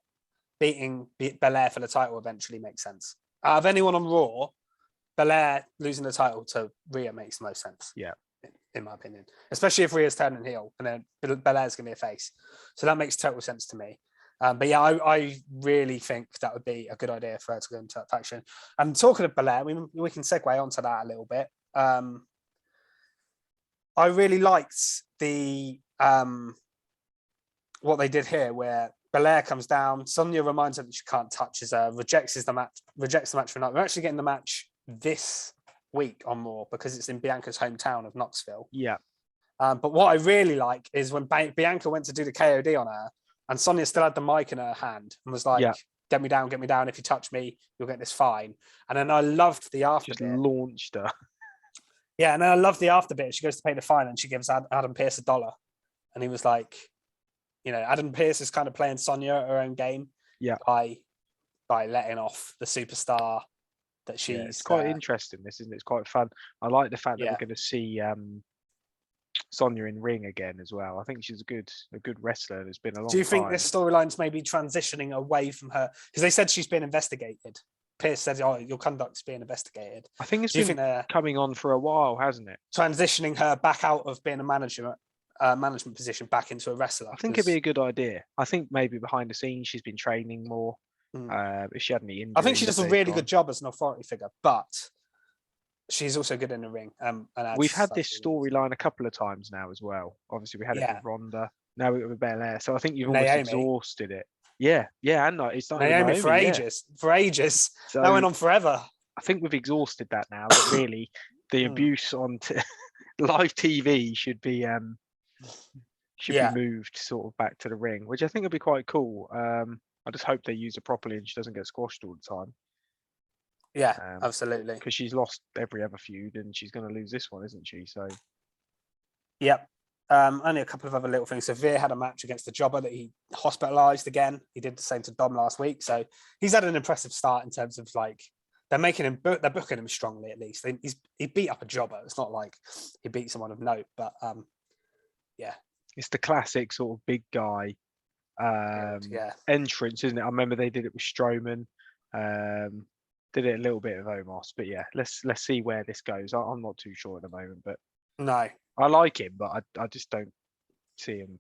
beating Belair for the title eventually makes sense. Out of anyone on Raw, Belair losing the title to Rhea makes the most sense. Yeah. In my opinion, especially if Rhea's turning heel and then Belair's going to be a face. So that makes total sense to me. But yeah, I really think that would be a good idea for her to go into that faction. And talking of Belair, we can segue onto that a little bit. I really liked the what they did here, where Belair comes down, Sonya reminds her that she can't touch her, rejects the match for night. We're actually getting the match this week on Raw because it's in Bianca's hometown of Knoxville. Yeah. But what I really like is when Bianca went to do the KOD on her, and Sonya still had the mic in her hand and was like, get me down. If you touch me, you'll get this fine. And then I loved the after bit. Just launched her. Yeah, and then I loved the after bit. She goes to pay the fine and she gives Adam Pearce $1. And he was like, Adam Pearce is kind of playing Sonya at her own game by letting off the superstar that she's... it's quite interesting, this, isn't it? It's quite fun. I like the fact that we're going to see Sonya in ring again as well. I think she's a good wrestler. There's been a long time. Do you think this storyline's maybe transitioning away from her? Because they said she's been investigated. Pierce said, your conduct's being investigated. I think it's been coming on for a while, hasn't it? Transitioning her back out of being a management position back into a wrestler. I think it'd be a good idea. I think maybe behind the scenes she's been training more. If she had any injuries, I think she does a really good job as an authority figure, but she's also good in the ring. And we've had this storyline a couple of times now as well. Obviously, we had it with Ronda. Now we've got with Belair. So I think you've almost exhausted it. Yeah, and it's not Naomi for ages. So that went on forever. I think we've exhausted that now. But really, the abuse on live TV should be moved sort of back to the ring, which I think would be quite cool. I just hope they use her properly and she doesn't get squashed all the time. Yeah, absolutely. Because she's lost every other feud and she's going to lose this one, isn't she? So, yep. Only a couple of other little things. So Veer had a match against the Jobber that he hospitalized again. He did the same to Dom last week. So he's had an impressive start in terms of they're booking him strongly at least. He beat up a Jobber. It's not like he beat someone of note, but it's the classic sort of big guy entrance, isn't it? I remember they did it with Strowman. Did it a little bit of Omos, but let's see where this goes. I'm not too sure at the moment, but no, I like him, but I just don't see him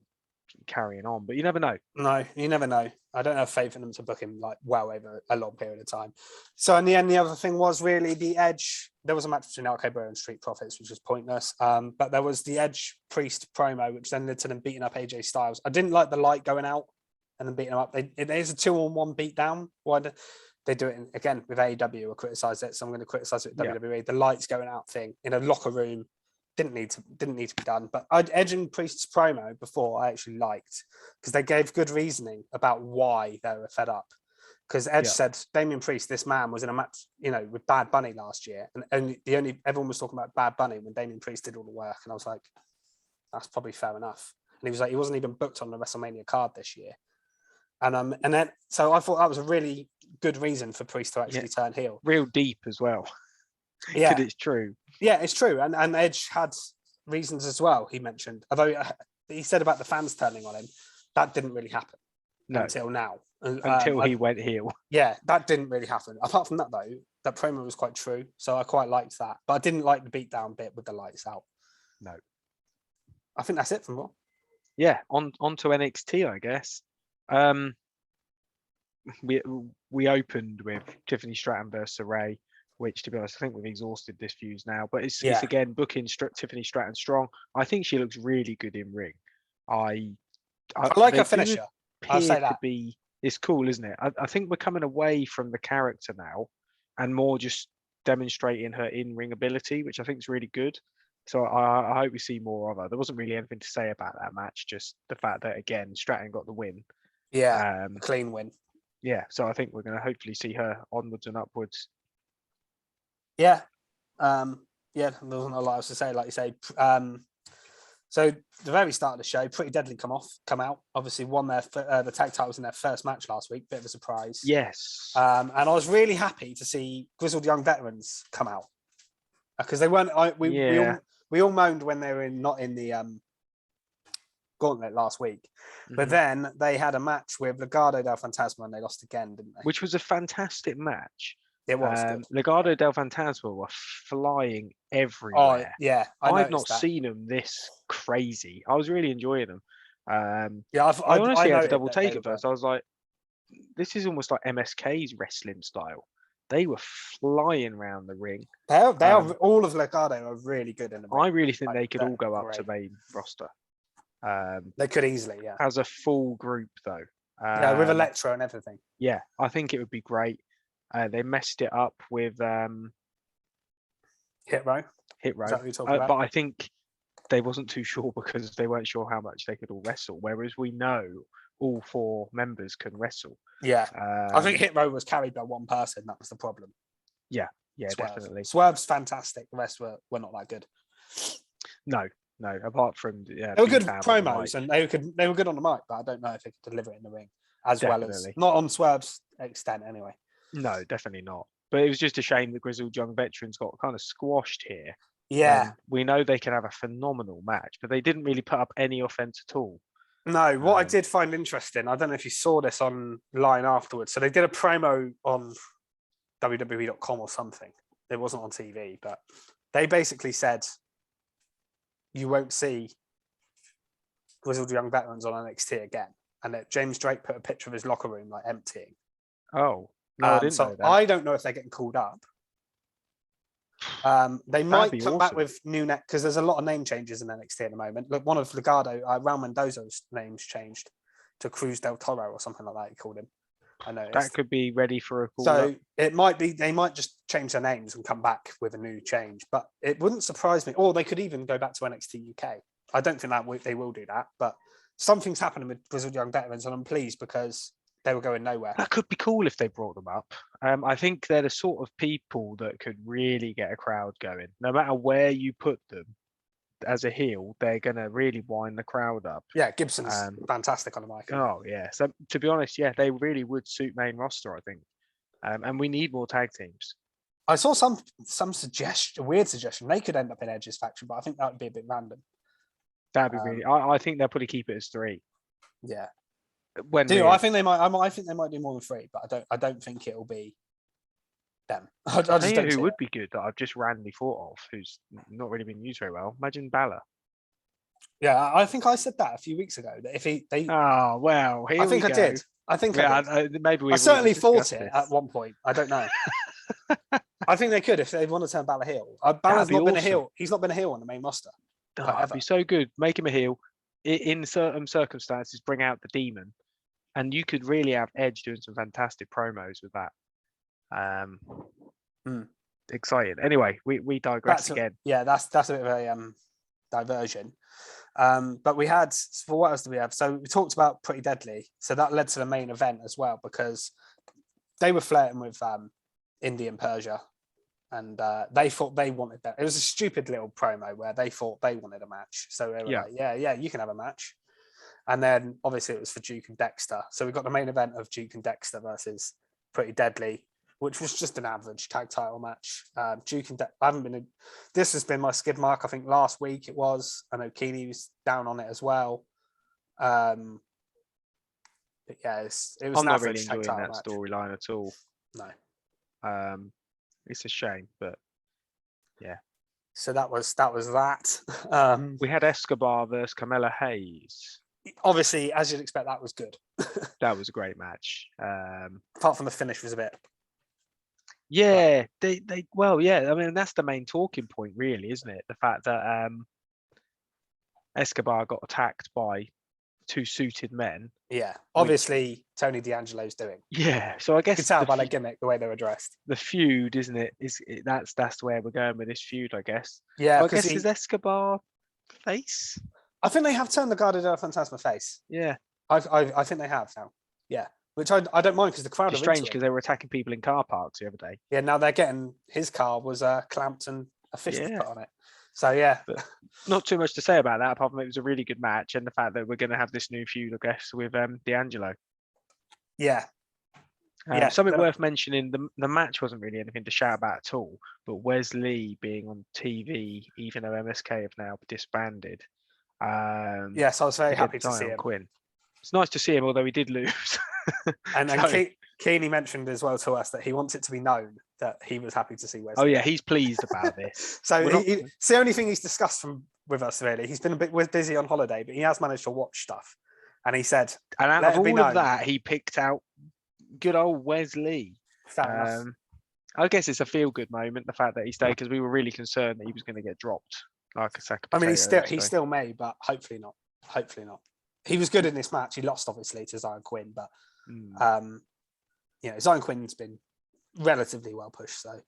carrying on. But you never know. No, you never know. I don't have faith in them to book him well over a long period of time. So in the end, the other thing was really the Edge. There was a match between Escobar and Street Profits, which was pointless. But there was the Edge Priest promo, which then led to them beating up AJ Styles. I didn't like the light going out and then beating him up. It is a 2-on-1 beatdown. Why they do it again with AEW? Or criticize it, so I'm going to criticize it with WWE. The lights going out thing in a locker room didn't need to be done. But Edge and Priest's promo before I actually liked because they gave good reasoning about why they were fed up. Because Edge said Damian Priest, this man was in a match, with Bad Bunny last year, and everyone was talking about Bad Bunny when Damian Priest did all the work, and I was like, that's probably fair enough. And he was like, he wasn't even booked on the WrestleMania card this year, and then so I thought that was a really good reason for Priest to actually turn heel, real deep as well. Yeah, it's true. Yeah, it's true, and Edge had reasons as well. He mentioned, although he said about the fans turning on him, that didn't really happen until now. Until he went heel. Yeah, that didn't really happen. Apart from that, though, that promo was quite true, so I quite liked that. But I didn't like the beatdown bit with the lights out. No, I think that's it from Raw. Yeah, on to NXT, I guess. We opened with Tiffany Stratton versus Ray, which, to be honest, I think we've exhausted this fuse now. But it's again booking Tiffany Stratton strong. I think she looks really good in ring. I like her finisher. I'll say that. It's cool, isn't it? I think we're coming away from the character now and more just demonstrating her in-ring ability, which I think is really good. So I hope we see more of her. There wasn't really anything to say about that match, just the fact that, again, Stratton got the win. Yeah, clean win. Yeah, so I think we're going to hopefully see her onwards and upwards. Yeah. There wasn't a lot else to say, like you say. So the very start of the show, Pretty Deadly come out. Obviously won the tag titles in their first match last week. Bit of a surprise. Yes. And I was really happy to see Grizzled Young Veterans come out. because they weren't. Yeah. We all moaned when they were not in the gauntlet last week, but then they had a match with Legado del Fantasma and they lost again, didn't they? Which was a fantastic match. It was good. Legado del Fantasma were flying Oh everywhere. yeah, I've not seen them this crazy. I was really enjoying them. Yeah, I honestly had to noted double that take they at first. I was like, this is almost like MSK's wrestling style. They were flying around the ring. They are all of Legado are really good in the ring. I really think they could all go up to main roster. They could easily, yeah. As a full group, though. Yeah, with Electro and everything. Yeah, I think it would be great. They messed it up with Hit Row. Hit Row. Is that what you're talking about? But I think they wasn't too sure because they weren't sure how much they could all wrestle. Whereas we know all 4 members can wrestle. Yeah, I think Hit Row was carried by one person. That was the problem. Yeah, Swerve. definitely. Swerve's fantastic. The rest were not that good. No. Apart from they were good promos and they were good on the mic, but I don't know if they could deliver it in the ring as well as not on Swerve's extent anyway. No, definitely not. But it was just a shame that Grizzled Young Veterans got kind of squashed here. Yeah, we know they can have a phenomenal match, but they didn't really put up any offense at all. No, what I did find interesting, I don't know if you saw this online afterwards. So they did a promo on WWE.com or something. It wasn't on TV, but they basically said you won't see Grizzled Young Veterans on NXT again. And that James Drake put a picture of his locker room like emptying. Oh, no, I didn't know that. I don't know if they're getting called up. They might come back with new net because there's a lot of name changes in NXT at the moment. Look, one of Legado, Raul Mendoza's names changed to Cruz del Toro or something like that. He called him. I know that could be ready for a call. So it might be they might just change their names and come back with a new change, but it wouldn't surprise me. Or they could even go back to NXT UK. I don't think that they will do that, but something's happening with Grizzled Young Veterans, and I'm pleased because they were going nowhere. That could be cool if they brought them up. I think they're the sort of people that could really get a crowd going. No matter where you put them as a heel, they're going to really wind the crowd up. Yeah, Gibson's fantastic on the mic. Oh, yeah. So to be honest, yeah, they really would suit main roster, I think. And we need more tag teams. I saw some suggestion, a weird suggestion. They could end up in Edge's faction, but I think that would be a bit random. That'd be really. I think they'll probably keep it as 3. Yeah. I think they might. I think they might do more than 3, but I don't think it'll be them. I just don't who would be good that I've just randomly thought of, who's not really been used very well. Imagine Balor. Yeah, I think I said that a few weeks ago. That if they. Oh well, I think I did. I think maybe I certainly thought it at one point. I don't know. I think they could if they want to turn Balor heel. Balor's not been a heel. He's not been a heel on the main roster. That'd be so good. Make him a heel. In certain circumstances, bring out the demon, and you could really have Edge doing some fantastic promos with that. Exciting. Anyway, we digress again. That's a bit of a diversion. But we had, for what else did we have? So we talked about Pretty Deadly. So that led to the main event as well because they were flirting with India and Persia, and they thought they wanted that. It was a stupid little promo where they thought they wanted a match. So they were like, yeah, you can have a match. And then obviously it was for Duke and Dexter. So we got the main event of Duke and Dexter versus Pretty Deadly, which was just an average tag title match. Duke and this has been my skid mark. I think last week it was. I know Keeney was down on it as well. But yeah, it was. I'm not really enjoying that storyline at all. No. It's a shame, but yeah. So that was that. We had Escobar versus Camilla Hayes. Obviously, as you'd expect, that was good. That was a great match. Apart from the finish was a bit. Yeah, they I mean, that's the main talking point, really, isn't it? The fact that Escobar got attacked by 2 suited men. Yeah, obviously Tony D'Angelo's doing. Yeah, so I guess you can tell by their gimmick, the way they were dressed. The feud, isn't it? That's where we're going with this feud, I guess. Yeah, I guess is Escobar face. I think they have turned the Legado del Fantasma face. Yeah, I think they have now. Yeah, which I don't mind because the crowd. It's strange because they were attacking people in car parks the other day. Yeah, now they're getting his car was clamped and a fist put on it. So yeah, but not too much to say about that apart from it was a really good match and the fact that we're going to have this new feud, I guess, with D'Angelo. Yeah, Something worth mentioning, the match wasn't really anything to shout about at all, but Wesley being on TV, even though MSK have now disbanded. Yes, I was very happy to see him. Quinn. It's nice to see him, although he did lose. And Keeney mentioned as well to us that he wants it to be known that he was happy to see Wesley. Oh yeah, he's pleased about this. So it's the only thing he's discussed with us, really. He's been a bit busy on holiday, but he has managed to watch stuff. And he said, and out of all of that, he picked out good old Wesley. I guess it's a feel-good moment, the fact that he stayed, because we were really concerned that he was going to get dropped like a sack of potatoes. I mean, he still may, but hopefully not. Hopefully not. He was good in this match. He lost, obviously, to Zion Quinn, but Zion Quinn's been relatively well pushed. So,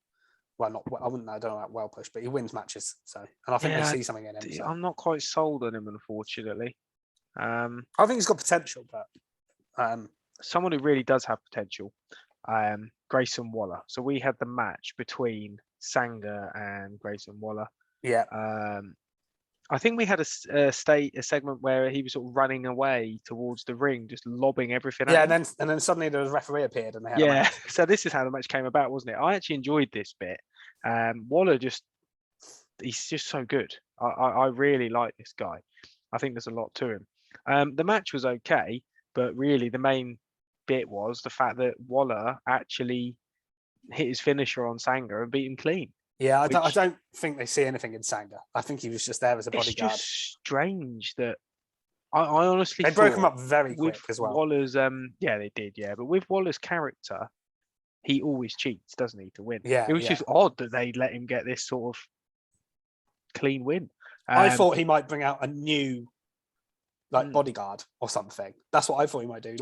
I don't know about well pushed, but he wins matches. So, and I think we'll see something in him. So. I'm not quite sold on him, unfortunately. I think he's got potential, but someone who really does have potential, Grayson Waller. So we had the match between Sanga and Grayson Waller. Yeah. I think we had a segment where he was sort of running away towards the ring, just lobbing everything. Yeah, and then suddenly the referee appeared, and they had a match. So this is how the match came about, wasn't it? I actually enjoyed this bit. Waller he's just so good. I really like this guy. I think there's a lot to him. The match was okay, but really the main bit was the fact that Waller actually hit his finisher on Sanga and beat him clean. Yeah, I don't think they see anything in Sanga. I think he was just there as a bodyguard. It's just strange that I honestly they broke him up very quick as well. Waller's they did, but with Waller's character, he always cheats, doesn't he, to win? Yeah, it was just odd that they let him get this sort of clean win. I thought he might bring out a new bodyguard or something. That's what I thought he might do.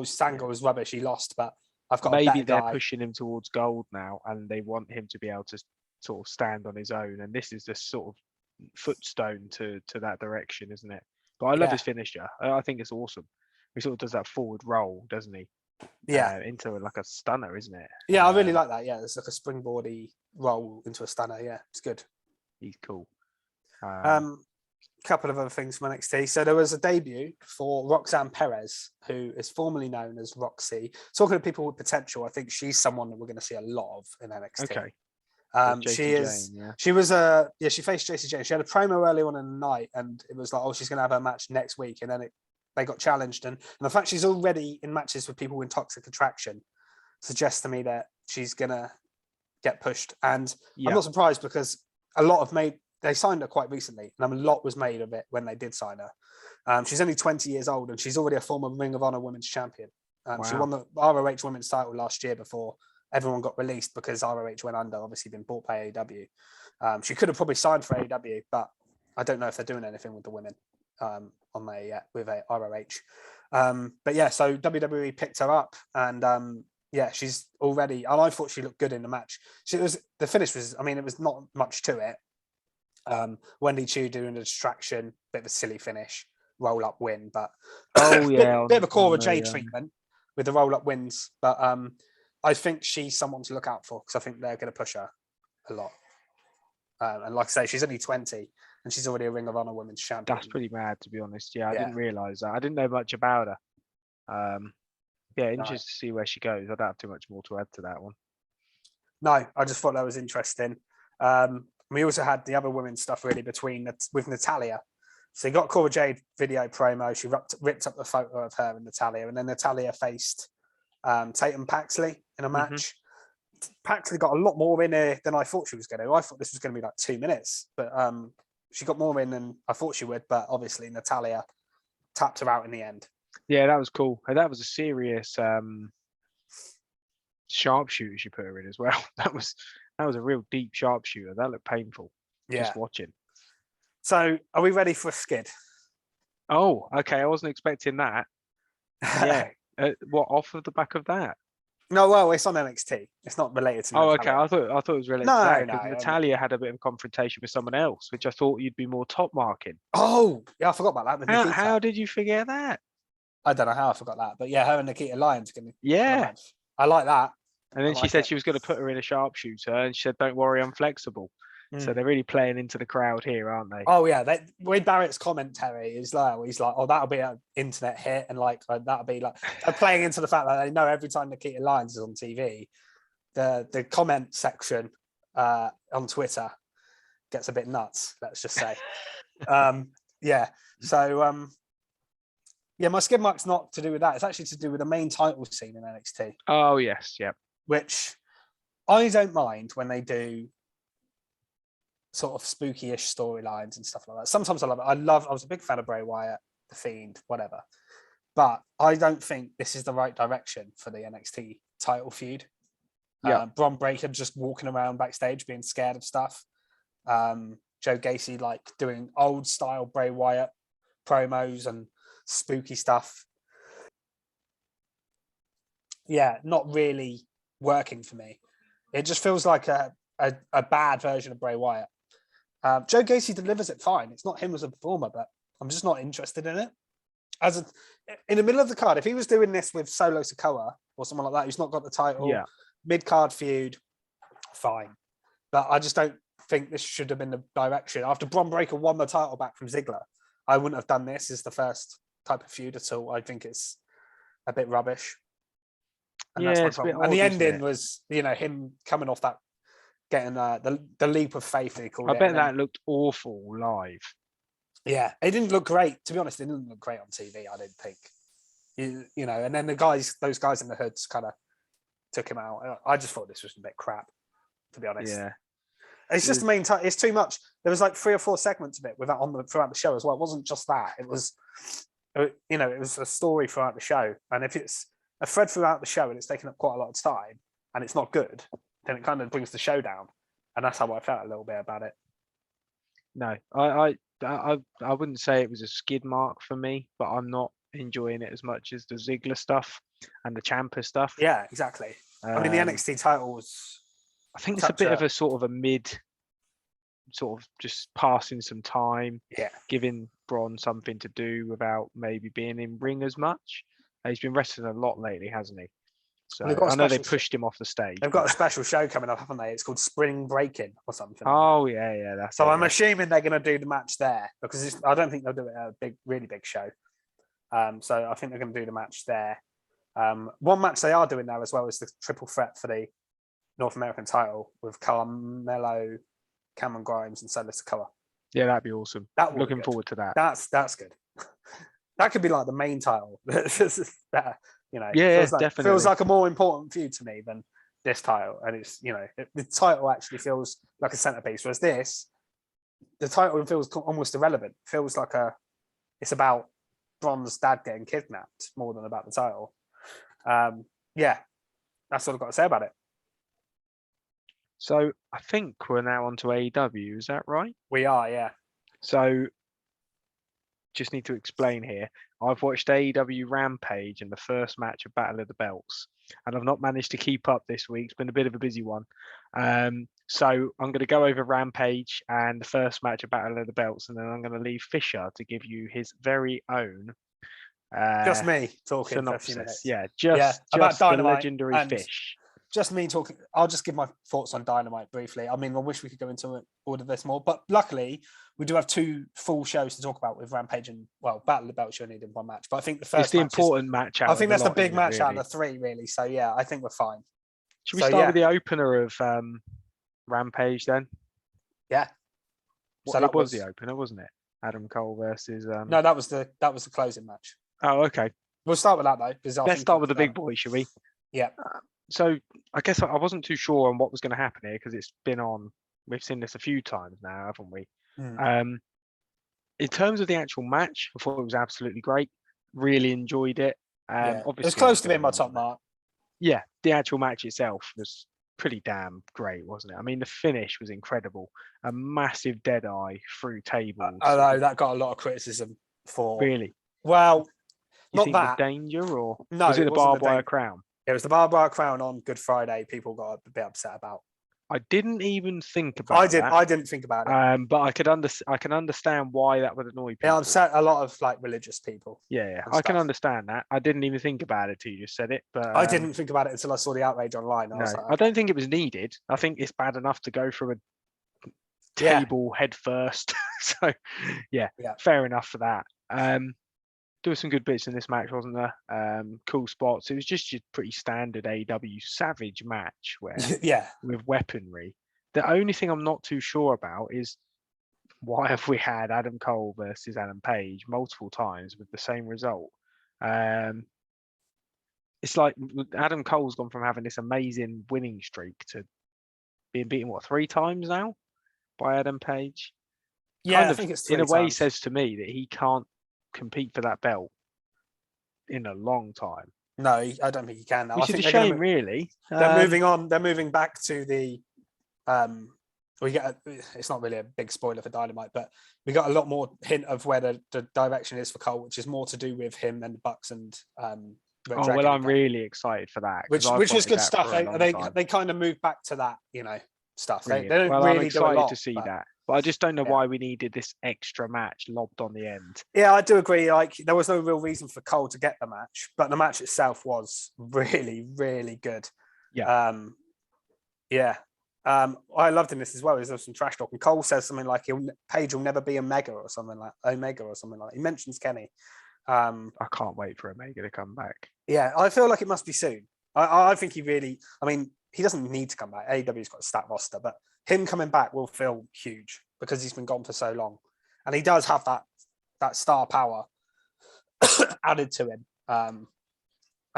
Sanga was rubbish, he lost, but I've got maybe they're pushing him towards gold now, and they want him to be able to sort of stand on his own, and this is the sort of footstone to that direction, isn't it? But I love his finisher. I think it's awesome. He sort of does that forward roll, doesn't he? Yeah, into like a stunner, isn't it? Yeah, I really like that. Yeah, it's like a springboardy roll into a stunner. Yeah, it's good. He's cool. Couple of other things from NXT. So there was a debut for Roxanne Perez, who is formerly known as Roxy. Talking to people with potential, I think she's someone that we're going to see a lot of in NXT. Okay. She faced Jacy Jane. She had a promo early on in the night, and it was like, she's going to have her match next week, and then they got challenged, and the fact she's already in matches with people with Toxic Attraction suggests to me that she's going to get pushed. And I'm not surprised, because they signed her quite recently, and a lot was made of it when they did sign her. She's only 20 years old, and she's already a former Ring of Honor Women's Champion. She won the ROH Women's title last year before everyone got released, because ROH went under, obviously been bought by AEW. She could have probably signed for AEW, but I don't know if they're doing anything with the women on there yet with a ROH. So WWE picked her up, and she's already, and I thought she looked good in the match. The finish was, it was not much to it. Wendy Chu doing a distraction, bit of a silly finish, roll up win, but bit of a Cora Jade treatment with the roll up wins. But I think she's someone to look out for, because I think they're going to push her a lot. And like I say, she's only 20, and she's already a Ring of Honor Women's Champion. That's pretty mad, to be honest. I didn't realise that. I didn't know much about her. Interested to see where she goes. I don't have too much more to add to that one. No, I just thought that was interesting. We also had the other women's stuff really with Natalya. So you got Cora Jade video promo. She ripped up the photo of her and Natalya, and then Natalya faced Tatum Paxley in a match. Mm-hmm. Paxley got a lot more in here than I thought she was going to. I thought this was going to be like 2 minutes, but she got more in than I thought she would. But obviously Natalya tapped her out in the end. Yeah, that was cool. And that was a serious sharpshooter she put her in as well. That was a real deep sharpshooter. That looked painful. Just watching. So, are we ready for a skid? Oh, okay. I wasn't expecting that. Yeah. What, off of the back of that? No, well, it's on NXT. It's not related to Natalya. Okay. I thought it was related to that, because Natalya had a bit of a confrontation with someone else, which I thought you'd be more top marking. Oh, yeah, I forgot about that. How did you forget that? I don't know how I forgot that, but yeah, her and Nikita Lyons. Yeah. I like that. And then she said she was going to put her in a sharpshooter, and she said, "Don't worry, I'm flexible." So they're really playing into the crowd here, aren't they? Oh yeah, Wade Barrett's commentary is like, he's like, "Oh, that'll be an internet hit," and like that'll be like they're playing into the fact that they know every time Nikita Lyons is on TV, the comment section on Twitter gets a bit nuts. Let's just say, yeah. So yeah, my skid mark's not to do with that. It's actually to do with the main title scene in NXT. Oh yes, yeah. Which I don't mind when they do sort of spooky-ish storylines and stuff like that. Sometimes I love it. I was a big fan of Bray Wyatt, The Fiend, whatever. But I don't think this is the right direction for the NXT title feud. Yeah. Bron Breakker just walking around backstage being scared of stuff. Joe Gacy like doing old style Bray Wyatt promos and spooky stuff. Yeah, not really working for me. It just feels like a bad version of Bray Wyatt. Joe Gacy delivers it fine. It's not him as a performer, but I'm just not interested in it. In the middle of the card, if he was doing this with Solo Sikoa or someone like that who's not got the title, mid-card feud, fine. But I just don't think this should have been the direction. After Bron Breakker won the title back from Ziggler, I wouldn't have done this as the first type of feud at all. I think it's a bit rubbish. And that's my problem. And the ending was, him coming off that, getting the leap of faith, they called it. I bet that looked awful live. Yeah, it didn't look great. To be honest, it didn't look great on TV, I didn't think. And then those guys in the hoods kind of took him out. I just thought this was a bit crap, to be honest. Yeah. It's just the main time. It's too much. There was like 3 or 4 segments of it throughout the show as well. It wasn't just that. It was, it was a story throughout the show. And if it's a thread throughout the show and it's taken up quite a lot of time and it's not good, then it kind of brings the show down. And that's how I felt a little bit about it. No, I wouldn't say it was a skid mark for me, but I'm not enjoying it as much as the Ziggler stuff and the Ciampa stuff. Yeah, exactly. I mean, the NXT title was... I think it's a bit of a sort of a mid, sort of just passing some time, giving Braun something to do without maybe being in ring as much. He's been wrestling a lot lately, hasn't he? So I know they pushed him off the stage. They've got a special show coming up, haven't they? It's called Spring Breaking or something. Oh yeah, that's so. I'm assuming they're going to do the match there because I don't think they'll do it at a really big show. So I think they're going to do the match there. One match they are doing now as well is the triple threat for the North American title with Carmelo, Cameron Grimes, and Solo Sikoa. Yeah, that'd be awesome. Looking forward to that. That's good. That could be like the main title. Yeah, definitely. Feels like a more important feud to me than this title, and it's the title actually feels like a centerpiece. Whereas the title feels almost irrelevant. It feels like it's about Bron's dad getting kidnapped more than about the title. Yeah, that's all I've got to say about it. So I think we're now on to AEW. Is that right? We are, yeah. So just need to explain here. I've watched AEW Rampage and the first match of Battle of the Belts, and I've not managed to keep up this week. It's been a bit of a busy one. So I'm going to go over Rampage and the first match of Battle of the Belts, and then I'm going to leave Fisher to give you his very own just me talking synopsis. For a few minutes. Just about the legendary Fish. Just me talking. I'll just give my thoughts on Dynamite briefly. I mean, I wish we could go into all of this more, but luckily we do have 2 full shows to talk about with Rampage and Battle of the Belts. You only did 1 match, but I think the first it's the important match. I think that's the big match out of the 3, really. So yeah, I think we're fine. Should we start with the opener of Rampage then? Yeah. So that was the opener, wasn't it? Adam Cole versus. No, that was the closing match. Oh, okay. We'll start with that though. Let's start with the big boy, shall we? Yeah. So I guess I wasn't too sure on what was going to happen here because it's been on. We've seen this a few times now, haven't we? In terms of the actual match, I thought it was absolutely great. Really enjoyed it. Obviously, it was close to being my top mark. Yeah, the actual match itself was pretty damn great, wasn't it? I mean, the finish was incredible. A massive dead eye through tables. I know that got a lot of criticism for. Really? Well, you think that danger or no? Was it the barbed wire crown? It was the barbed wire crown on Good Friday. People got a bit upset about. I didn't even think about that. I didn't think about it. But I can understand why that would annoy people. It upset a lot of religious people. Yeah, I can understand that. I didn't even think about it till you just said it. But I didn't think about it until I saw the outrage online. I don't think it was needed. I think it's bad enough to go through table head first. So yeah, fair enough for that. There were some good bits in this match, wasn't there? Cool spots. It was just your pretty standard AEW Savage match where with weaponry. The only thing I'm not too sure about is why have we had Adam Cole versus Adam Page multiple times with the same result? It's like Adam Cole's gone from having this amazing winning streak to being beaten 3 times now by Adam Page. I think it's 3 in a way times. says to me that he can't compete for that belt in a long time. No, I don't think he can now. Which is a shame, really. They're moving on. They're moving back to the. It's not really a big spoiler for Dynamite, but we got a lot more hint of where the direction is for Cole, which is more to do with him and the Bucks and. I'm really excited for that. Which was good stuff. They kind of moved back to that, stuff. They don't really I'm excited do a lot, to see that. But I just don't know why we needed this extra match lobbed on the end. Yeah, I do agree. Like, there was no real reason for Cole to get the match, but the match itself was really, really good. Yeah. I loved in this as well. There's some trash talk, and Cole says something like, "Page will never be Omega" or something like Omega or something like that. He mentions Kenny. I can't wait for Omega to come back. Yeah, I feel like it must be soon. I think he really. I mean, he doesn't need to come back. AEW's got a stacked roster, but him coming back will feel huge because he's been gone for so long, and he does have that star power added to him. And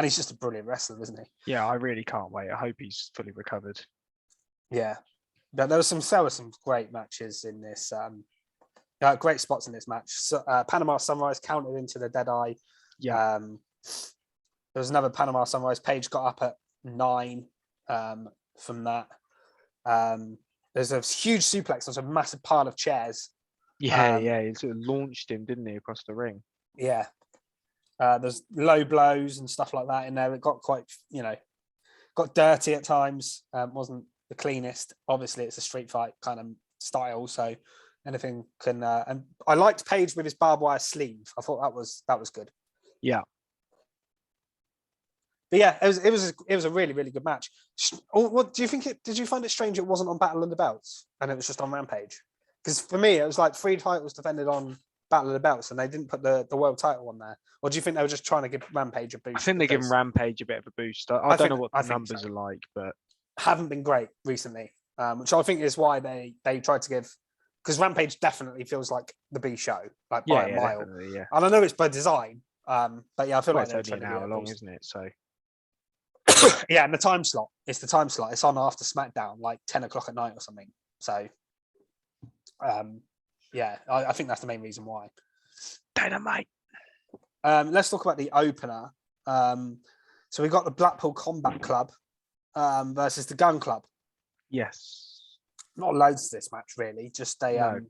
he's just a brilliant wrestler, isn't he? Yeah, I really can't wait. I hope he's fully recovered. Yeah, but there were some great matches in this. Great spots in this match. So, Panama Sunrise counted into the Deadeye. Yeah. There was another Panama Sunrise. Page got up at 9 from that. There's a huge suplex. There's a massive pile of chairs. Yeah, he sort of launched him, didn't he, across the ring? Yeah. There's low blows and stuff like that in there. It got quite, got dirty at times. Wasn't the cleanest. Obviously, it's a street fight kind of style, so anything can. And I liked Page with his barbed wire sleeve. I thought that was good. Yeah. But yeah, it was a really, really good match. What do you think? Did you find it strange it wasn't on Battle of the Belts and it was just on Rampage? Because for me, it was like 3 titles defended on Battle of the Belts, and they didn't put the world title on there. Or do you think they were just trying to give Rampage a boost? I think they're giving Rampage a bit of a boost. I don't know what the numbers are like, but haven't been great recently, which I think is why they tried to give. Because Rampage definitely feels like the B show, like by a mile. Yeah. And I know it's by design, but yeah, I feel like it's only an hour long, isn't it? So yeah, and the time slot. It's the time slot. It's on after SmackDown, like 10 o'clock at night or something. So, yeah, I think that's the main reason why. Dynamite. Let's talk about the opener. So we got the Blackpool Combat Club versus the Gun Club. Yes. Not loads to this match, really. Just a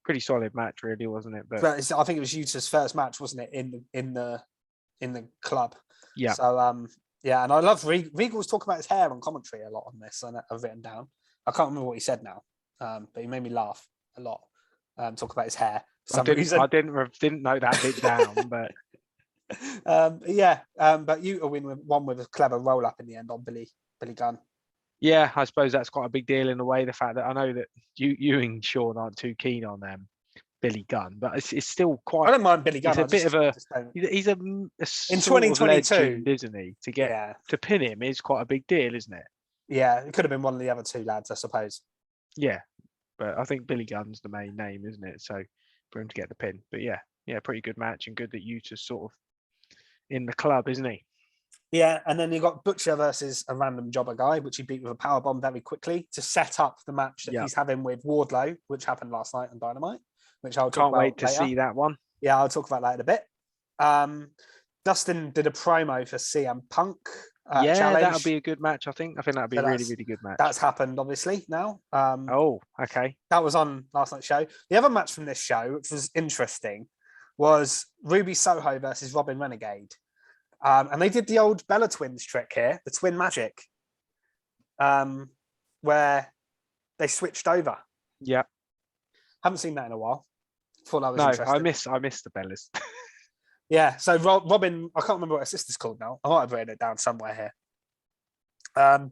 pretty solid match, really, wasn't it? But I think it was Yuta's first match, wasn't it, in the club? Yeah. So yeah, and I love Regal was talking about his hair on commentary a lot on this, and I've written down. I can't remember what he said now, but he made me laugh a lot. Talk about his hair. I didn't know that bit down, but but Yuta won with a clever roll up in the end on Billy Gunn. Yeah, I suppose that's quite a big deal in a way. The fact that I know that you and Sean aren't too keen on Billy Gunn, but it's still quite. I don't mind Billy Gunn. He's a in 2022, legend, isn't he? To get to pin him is quite a big deal, isn't it? Yeah, it could have been one of the other 2 lads, I suppose. Yeah, but I think Billy Gunn's the main name, isn't it? So for him to get the pin, but yeah, pretty good match, and good that Yuta's sort of in the club, isn't he? Yeah, and then you got Butcher versus a random jobber guy, which he beat with a powerbomb very quickly to set up the match that he's having with Wardlow, which happened last night on Dynamite, which I'll talk about later. Can't wait to see that one. Yeah, I'll talk about that in a bit. Dustin did a promo for CM Punk. Challenge. That'll be a good match, I think. That'll be a really, really good match. That's happened, obviously, now. Okay. That was on last night's show. The other match from this show, which was interesting, was Ruby Soho versus Robin Renegade. And they did the old Bella Twins trick here, the twin magic, where they switched over. Yeah. Haven't seen that in a while. Thought that was interesting. I miss the Bellas. Yeah, so Robin, I can't remember what her sister's called now. I might have written it down somewhere here.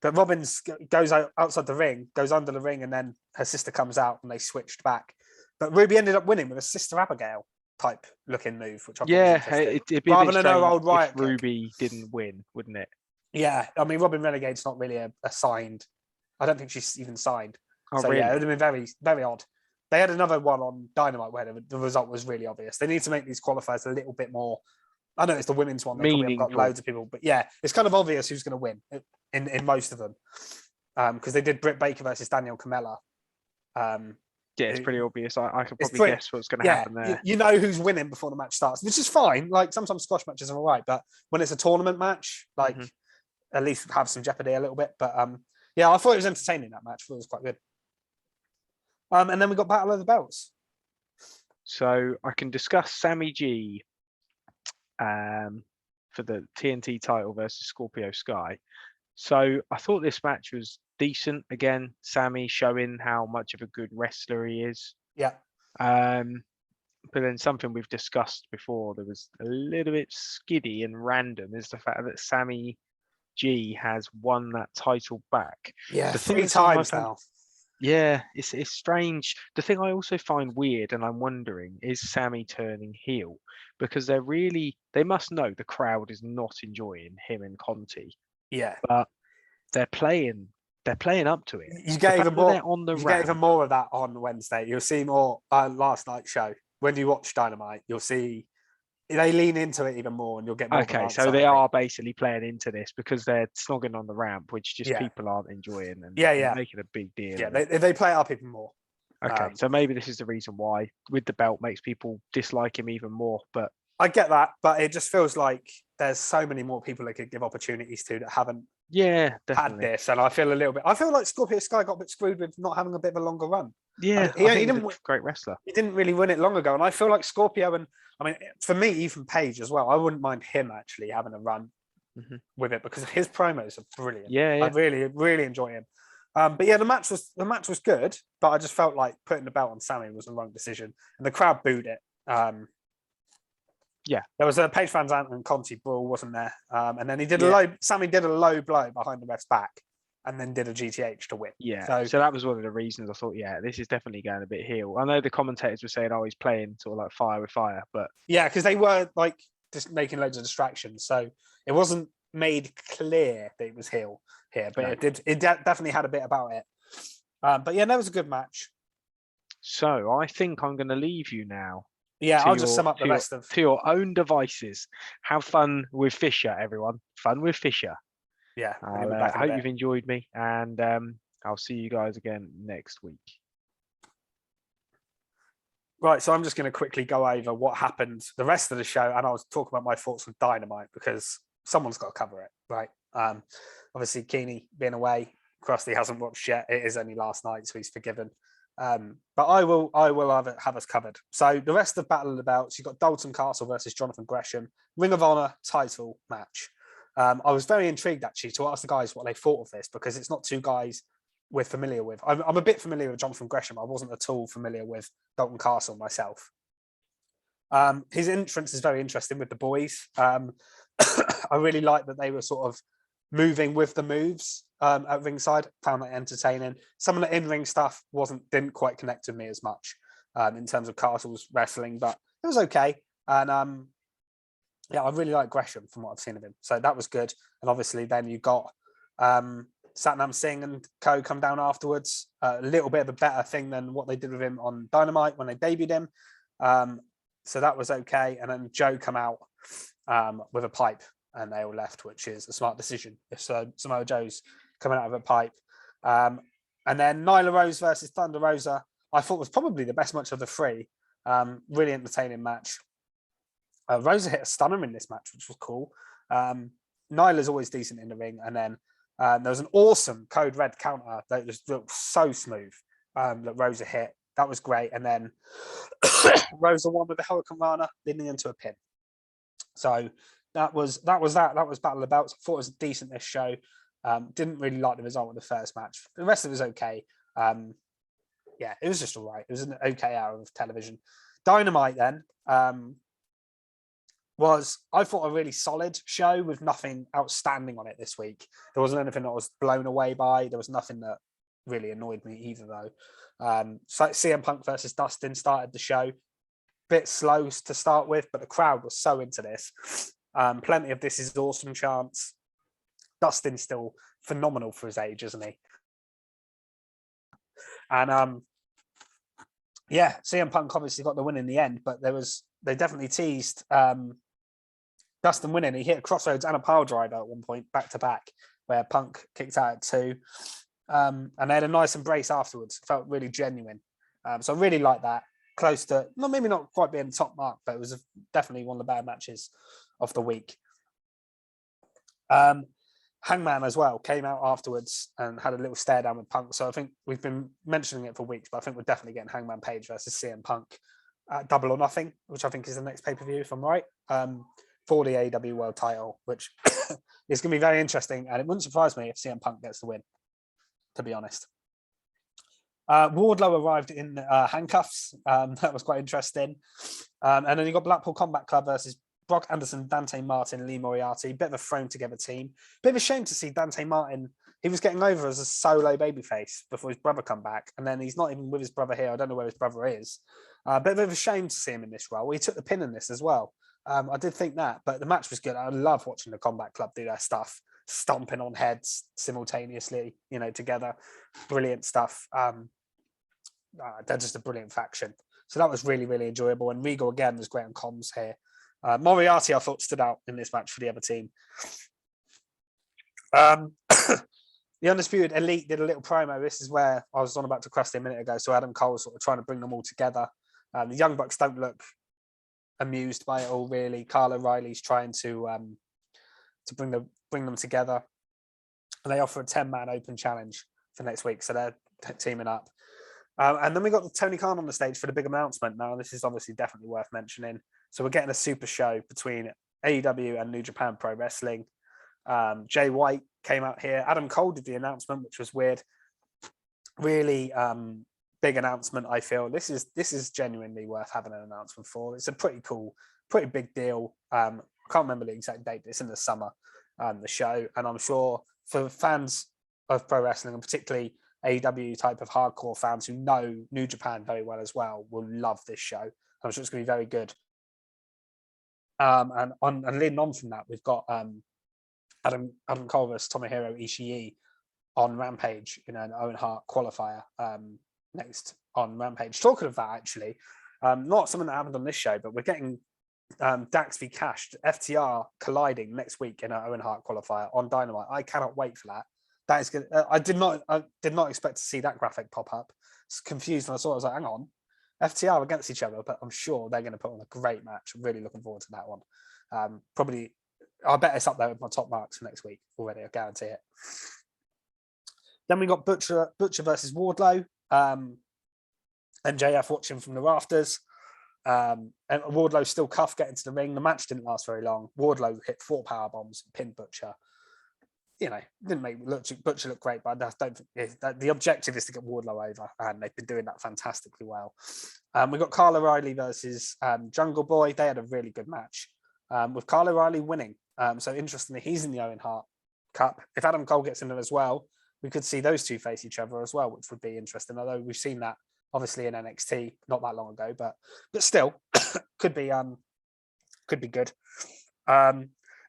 But Robin goes outside the ring, goes under the ring, and then her sister comes out and they switched back. But Ruby ended up winning with a Sister Abigail type looking move, which I thought was interesting. It'd be rather a bit than her old strange Riot if Ruby didn't win, wouldn't it? Yeah, I mean, Robin Renegade's not really a signed. I don't think she's even signed. Oh, so really? yeah, it would have been very, very odd. They had another one on Dynamite where the result was really obvious. They need to make these qualifiers a little bit more. I know it's the women's one. They probably haven't got Meaningful. loads of people, but yeah, it's kind of obvious who's going to win in most of them. Because they did Britt Baker versus Daniel Camilla. Yeah, it's pretty obvious. I could probably guess what's going to happen there. You know who's winning before the match starts, which is fine. Like sometimes squash matches are all right, but when it's a tournament match, like at least have some jeopardy a little bit. But yeah, I thought it was entertaining, that match. I thought it was quite good. And then we got Battle of the Belts. So I can discuss Sammy G for the TNT title versus Scorpio Sky. So I thought this match was decent. Again, Sammy showing how much of a good wrestler he is. Yeah. But then something we've discussed before that was a little bit skiddy and random is the fact that Sammy G has won that title back. Yeah, 3 times now. Yeah, it's strange. The thing I also find weird, and I'm wondering, is Sammy turning heel? Because they must know the crowd is not enjoying him and Conti. Yeah, but they're playing up to it. You get even more of that on Wednesday. You'll see more last night's show. When you watch Dynamite, you'll see they lean into it even more, and you'll get more. Okay, so they are basically playing into this because they're snogging on the ramp, which just people aren't enjoying, and making a big deal. Yeah, they play it up even more. Okay, so maybe this is the reason why with the belt makes people dislike him even more. But I get that, but it just feels like there's so many more people they could give opportunities to that haven't had this, and I feel like Scorpio Sky got a bit screwed with not having a bit of a longer run. Yeah, he didn't. Great wrestler. He didn't really win it long ago, and I feel like Scorpio and I mean, for me, even Page as well. I wouldn't mind him actually having a run with it because his promos are brilliant. Yeah, I really, really enjoy him. But yeah, the match was good, but I just felt like putting the belt on Sammy was the wrong decision, and the crowd booed it. Yeah, there was a Page Van Zandt and Conti brawl, wasn't there? And then Sammy did a low blow behind the ref's back, and then did a GTH to win. Yeah, so that was one of the reasons I thought, this is definitely going a bit heel. I know the commentators were saying, he's playing sort of like fire with fire, but yeah, because they were like just making loads of distractions, so it wasn't made clear that it was heel here, but it definitely had a bit about it. But yeah, that was a good match. So I think I'm going to leave you now. Yeah, I'll just sum up the rest of... To your own devices. Have fun with Fisher, everyone. Fun with Fisher. Yeah. I hope you've enjoyed me, and I'll see you guys again next week. Right, so I'm just going to quickly go over what happened the rest of the show, and I'll talk about my thoughts on Dynamite, because someone's got to cover it, right? Obviously, Keeney being away, Krusty hasn't watched yet. It is only last night, so he's forgiven. But I will have us covered. So the rest of Battle of the Belts, you've got Dalton Castle versus Jonathan Gresham, Ring of Honor title match. I was very intrigued actually to ask the guys what they thought of this, because it's not two guys we're familiar with. I'm a bit familiar with Jonathan Gresham. I wasn't at all familiar with Dalton Castle myself. His entrance is very interesting with the boys. I really like that they were sort of moving with the moves at ringside. Found that entertaining. Some of the in-ring stuff didn't quite connect with me as much in terms of Castle's wrestling, but it was okay. And I really like Gresham from what I've seen of him. So that was good. And obviously then you got Satnam Singh and co come down afterwards. A little bit of a better thing than what they did with him on Dynamite when they debuted him. So that was okay. And then Joe come out with a pipe, and they all left, which is a smart decision. If so, Samoa Joe's coming out of a pipe. And then Nyla Rose versus Thunder Rosa, I thought was probably the best match of the three. Really entertaining match. Rosa hit a stunner in this match, which was cool. Nyla's always decent in the ring. And then there was an awesome Code Red counter that just looked so smooth that Rosa hit. That was great. And then Rosa won with the Hurricane Rana, leading into a pin. So that was Battle of the Belts. I thought it was a decent-ish show. Didn't really like the result of the first match. The rest of it was okay. It was just all right. It was an okay hour of television. Dynamite then. was, I thought, a really solid show with nothing outstanding on it this week. There wasn't anything that I was blown away by. There was nothing that really annoyed me either, though. So CM Punk versus Dustin started the show. Bit slow to start with, but the crowd was so into this. Plenty of "This is awesome" chants. Dustin's still phenomenal for his age, isn't he? And yeah, CM Punk obviously got the win in the end, but they definitely teased Dustin winning. He hit a crossroads and a pile driver at one point, back to back, where Punk kicked out at 2. And they had a nice embrace afterwards. It felt really genuine. So I really like that. Close to, maybe not quite being the top mark, but it was definitely one of the better matches of the week. Hangman as well came out afterwards and had a little stare down with Punk. So I think we've been mentioning it for weeks, but I think we're definitely getting Hangman Page versus CM Punk at Double or Nothing, which I think is the next pay-per-view, if I'm right, for the AEW World Title, which is going to be very interesting. And it wouldn't surprise me if CM Punk gets the win, to be honest. Wardlow arrived in handcuffs. That was quite interesting. And then you got Blackpool Combat Club versus Brock Anderson, Dante Martin, Lee Moriarty. Bit of a thrown together team. Bit of a shame to see Dante Martin. He was getting over as a solo babyface before his brother come back, and then he's not even with his brother here. I don't know where his brother is. Bit of a shame to see him in this role. He took the pin in this as well. I did think that, but the match was good. I love watching the Combat Club do their stuff, stomping on heads simultaneously, together. Brilliant stuff. They're just a brilliant faction. So that was really, really enjoyable. And Regal again was great on comms here. Moriarty, I thought, stood out in this match for the other team. The Undisputed Elite did a little promo. This is where I was on about to Krusty a minute ago. So Adam Cole was sort of trying to bring them all together. The Young Bucks don't look amused by it all, really. Kyle O'Reilly's trying to bring them together. And they offer a 10-man open challenge for next week. So they're teaming up. And then we got Tony Khan on the stage for the big announcement. Now, this is obviously definitely worth mentioning. So we're getting a super show between AEW and New Japan Pro Wrestling. Jay White came out here. Adam Cole did the announcement, which was weird. Really big announcement, I feel. This is genuinely worth having an announcement for. It's a pretty cool, pretty big deal. I can't remember the exact date, but it's in the summer, the show. And I'm sure for fans of pro wrestling, and particularly AEW type of hardcore fans who know New Japan very well as well, will love this show. I'm sure it's going to be very good. And leading on from that, we've got Adam Cole versus Tomohiro Ishii on Rampage in an Owen Hart qualifier next on Rampage. Talking of that, actually, not something that happened on this show, but we're getting Dax v Cash, FTR colliding next week in an Owen Hart qualifier on Dynamite. I cannot wait for that. That is good. I did not expect to see that graphic pop up. I was confused when I saw it. I was like, hang on, FTR against each other, but I'm sure they're going to put on a great match. I'm really looking forward to that one. Probably, I bet it's up there with my top marks for next week already. I guarantee it. Then we got Butcher versus Wardlow. MJF watching from the rafters. And Wardlow still cuffed getting to the ring. The match didn't last very long. Wardlow hit 4 power bombs and pinned Butcher. Didn't make Butcher look great, but I don't think the objective is to get Wardlow over, and they've been doing that fantastically well. We got Kyle O'Reilly versus Jungle Boy. They had a really good match, with Kyle O'Reilly winning. So interestingly, he's in the Owen Hart Cup. If Adam Cole gets in there as well, we could see those two face each other as well, which would be interesting. Although we've seen that obviously in NXT not that long ago, but still could be good.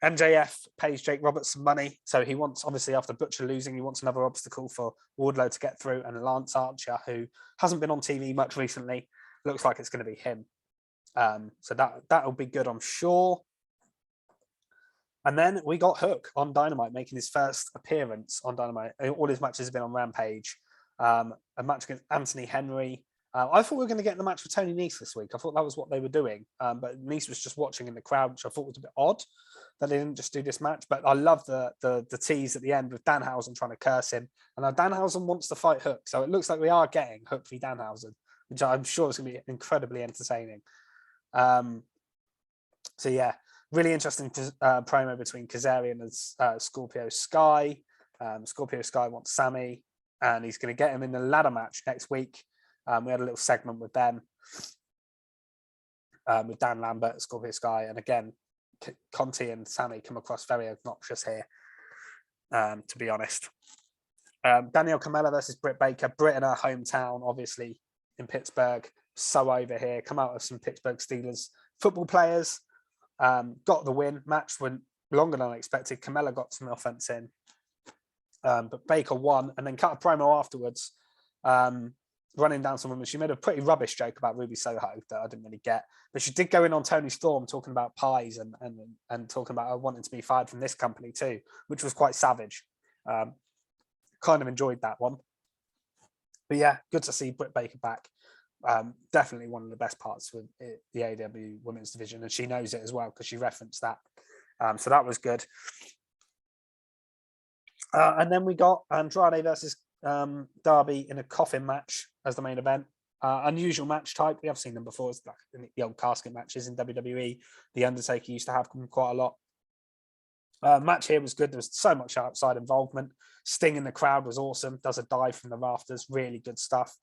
MJF pays Jake Roberts some money, so he wants, obviously after Butcher losing, he wants another obstacle for Wardlow to get through, and Lance Archer, who hasn't been on TV much recently, looks like it's going to be him. So that'll be good, I'm sure. And then we got Hook on Dynamite, making his first appearance on Dynamite. All his matches have been on Rampage. A match against Anthony Henry. I thought we were going to get the match with Tony Nese this week. I thought that was what they were doing. But Nese was just watching in the crowd, which I thought was a bit odd that they didn't just do this match. But I love the tease at the end with Danhausen trying to curse him. And now Danhausen wants to fight Hook. So it looks like we are getting Hook v Danhausen, which I'm sure is going to be incredibly entertaining. So yeah, really interesting promo between Kazarian and Scorpio Sky. Scorpio Sky wants Sammy, and he's going to get him in the ladder match next week. We had a little segment with them, with Dan Lambert, Scorpio Sky, and again, Conti and Sammy come across very obnoxious here, to be honest. Danielle Camilla versus Britt Baker. Britt in her hometown, obviously in Pittsburgh, so over here. Come out of some Pittsburgh Steelers football players. Got the win. Match went longer than I expected. Camilla got some offense in, but Baker won and then cut a promo afterwards, running down some women. She made a pretty rubbish joke about Ruby Soho that I didn't really get, but she did go in on Tony Storm talking about pies and talking about her wanting to be fired from this company too, which was quite savage. Kind of enjoyed that one. But yeah, good to see Britt Baker back. Definitely one of the best parts with the AEW women's division, and she knows it as well because she referenced that. So that was good. And then we got Andrade versus Darby in a coffin match as the main event. Unusual match type. We have seen them before. It's like the old casket matches in WWE. The Undertaker used to have them quite a lot. Match here was good. There was so much outside involvement. Sting in the crowd was awesome. Does a dive from the rafters. Really good stuff.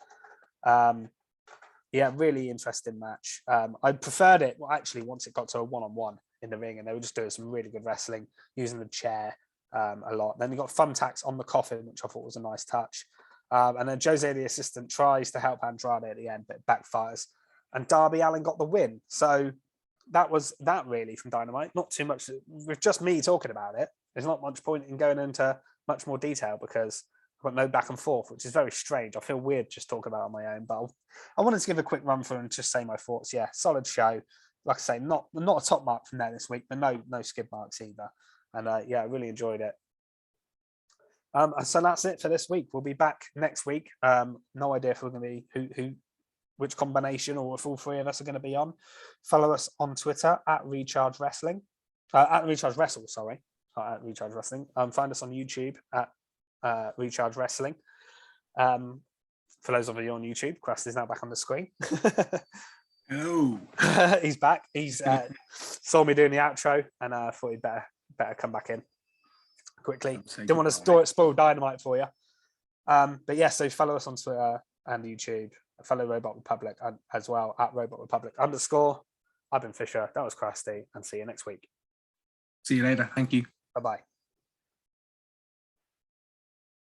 Yeah, really interesting match. I preferred it, well, actually, once it got to a one-on-one in the ring, and they were just doing some really good wrestling, using the chair a lot. Then you got thumbtacks on the coffin, which I thought was a nice touch. And then Jose, the assistant, tries to help Andrade at the end, but it backfires. And Darby Allin got the win. So that was that really from Dynamite. Not too much. With just me talking about it, there's not much point in going into much more detail because I've got no back and forth, which is very strange. I feel weird just talking about it on my own, but I wanted to give a quick run through and just say my thoughts. Yeah, solid show. Like I say, not a top mark from there this week, but no skid marks either. And yeah, I really enjoyed it. So that's it for this week. We'll be back next week. No idea if we're going to be which combination or if all three of us are going to be on. Follow us on Twitter at Recharge Wrestling, at Recharge Wrestle. Sorry, not at Recharge Wrestling. Find us on YouTube at Recharge Wrestling. For those of you on YouTube, Crust is now back on the screen. Oh, he's back. He's saw me doing the outro and thought he'd better come back in quickly. Didn't want to spoil Dynamite for you. But yeah, so follow us on Twitter and YouTube. Follow Robot Republic as well at Robot Republic _. I've been Fisher. That was Crusty, and see you next week. see you later. Thank you. Bye bye.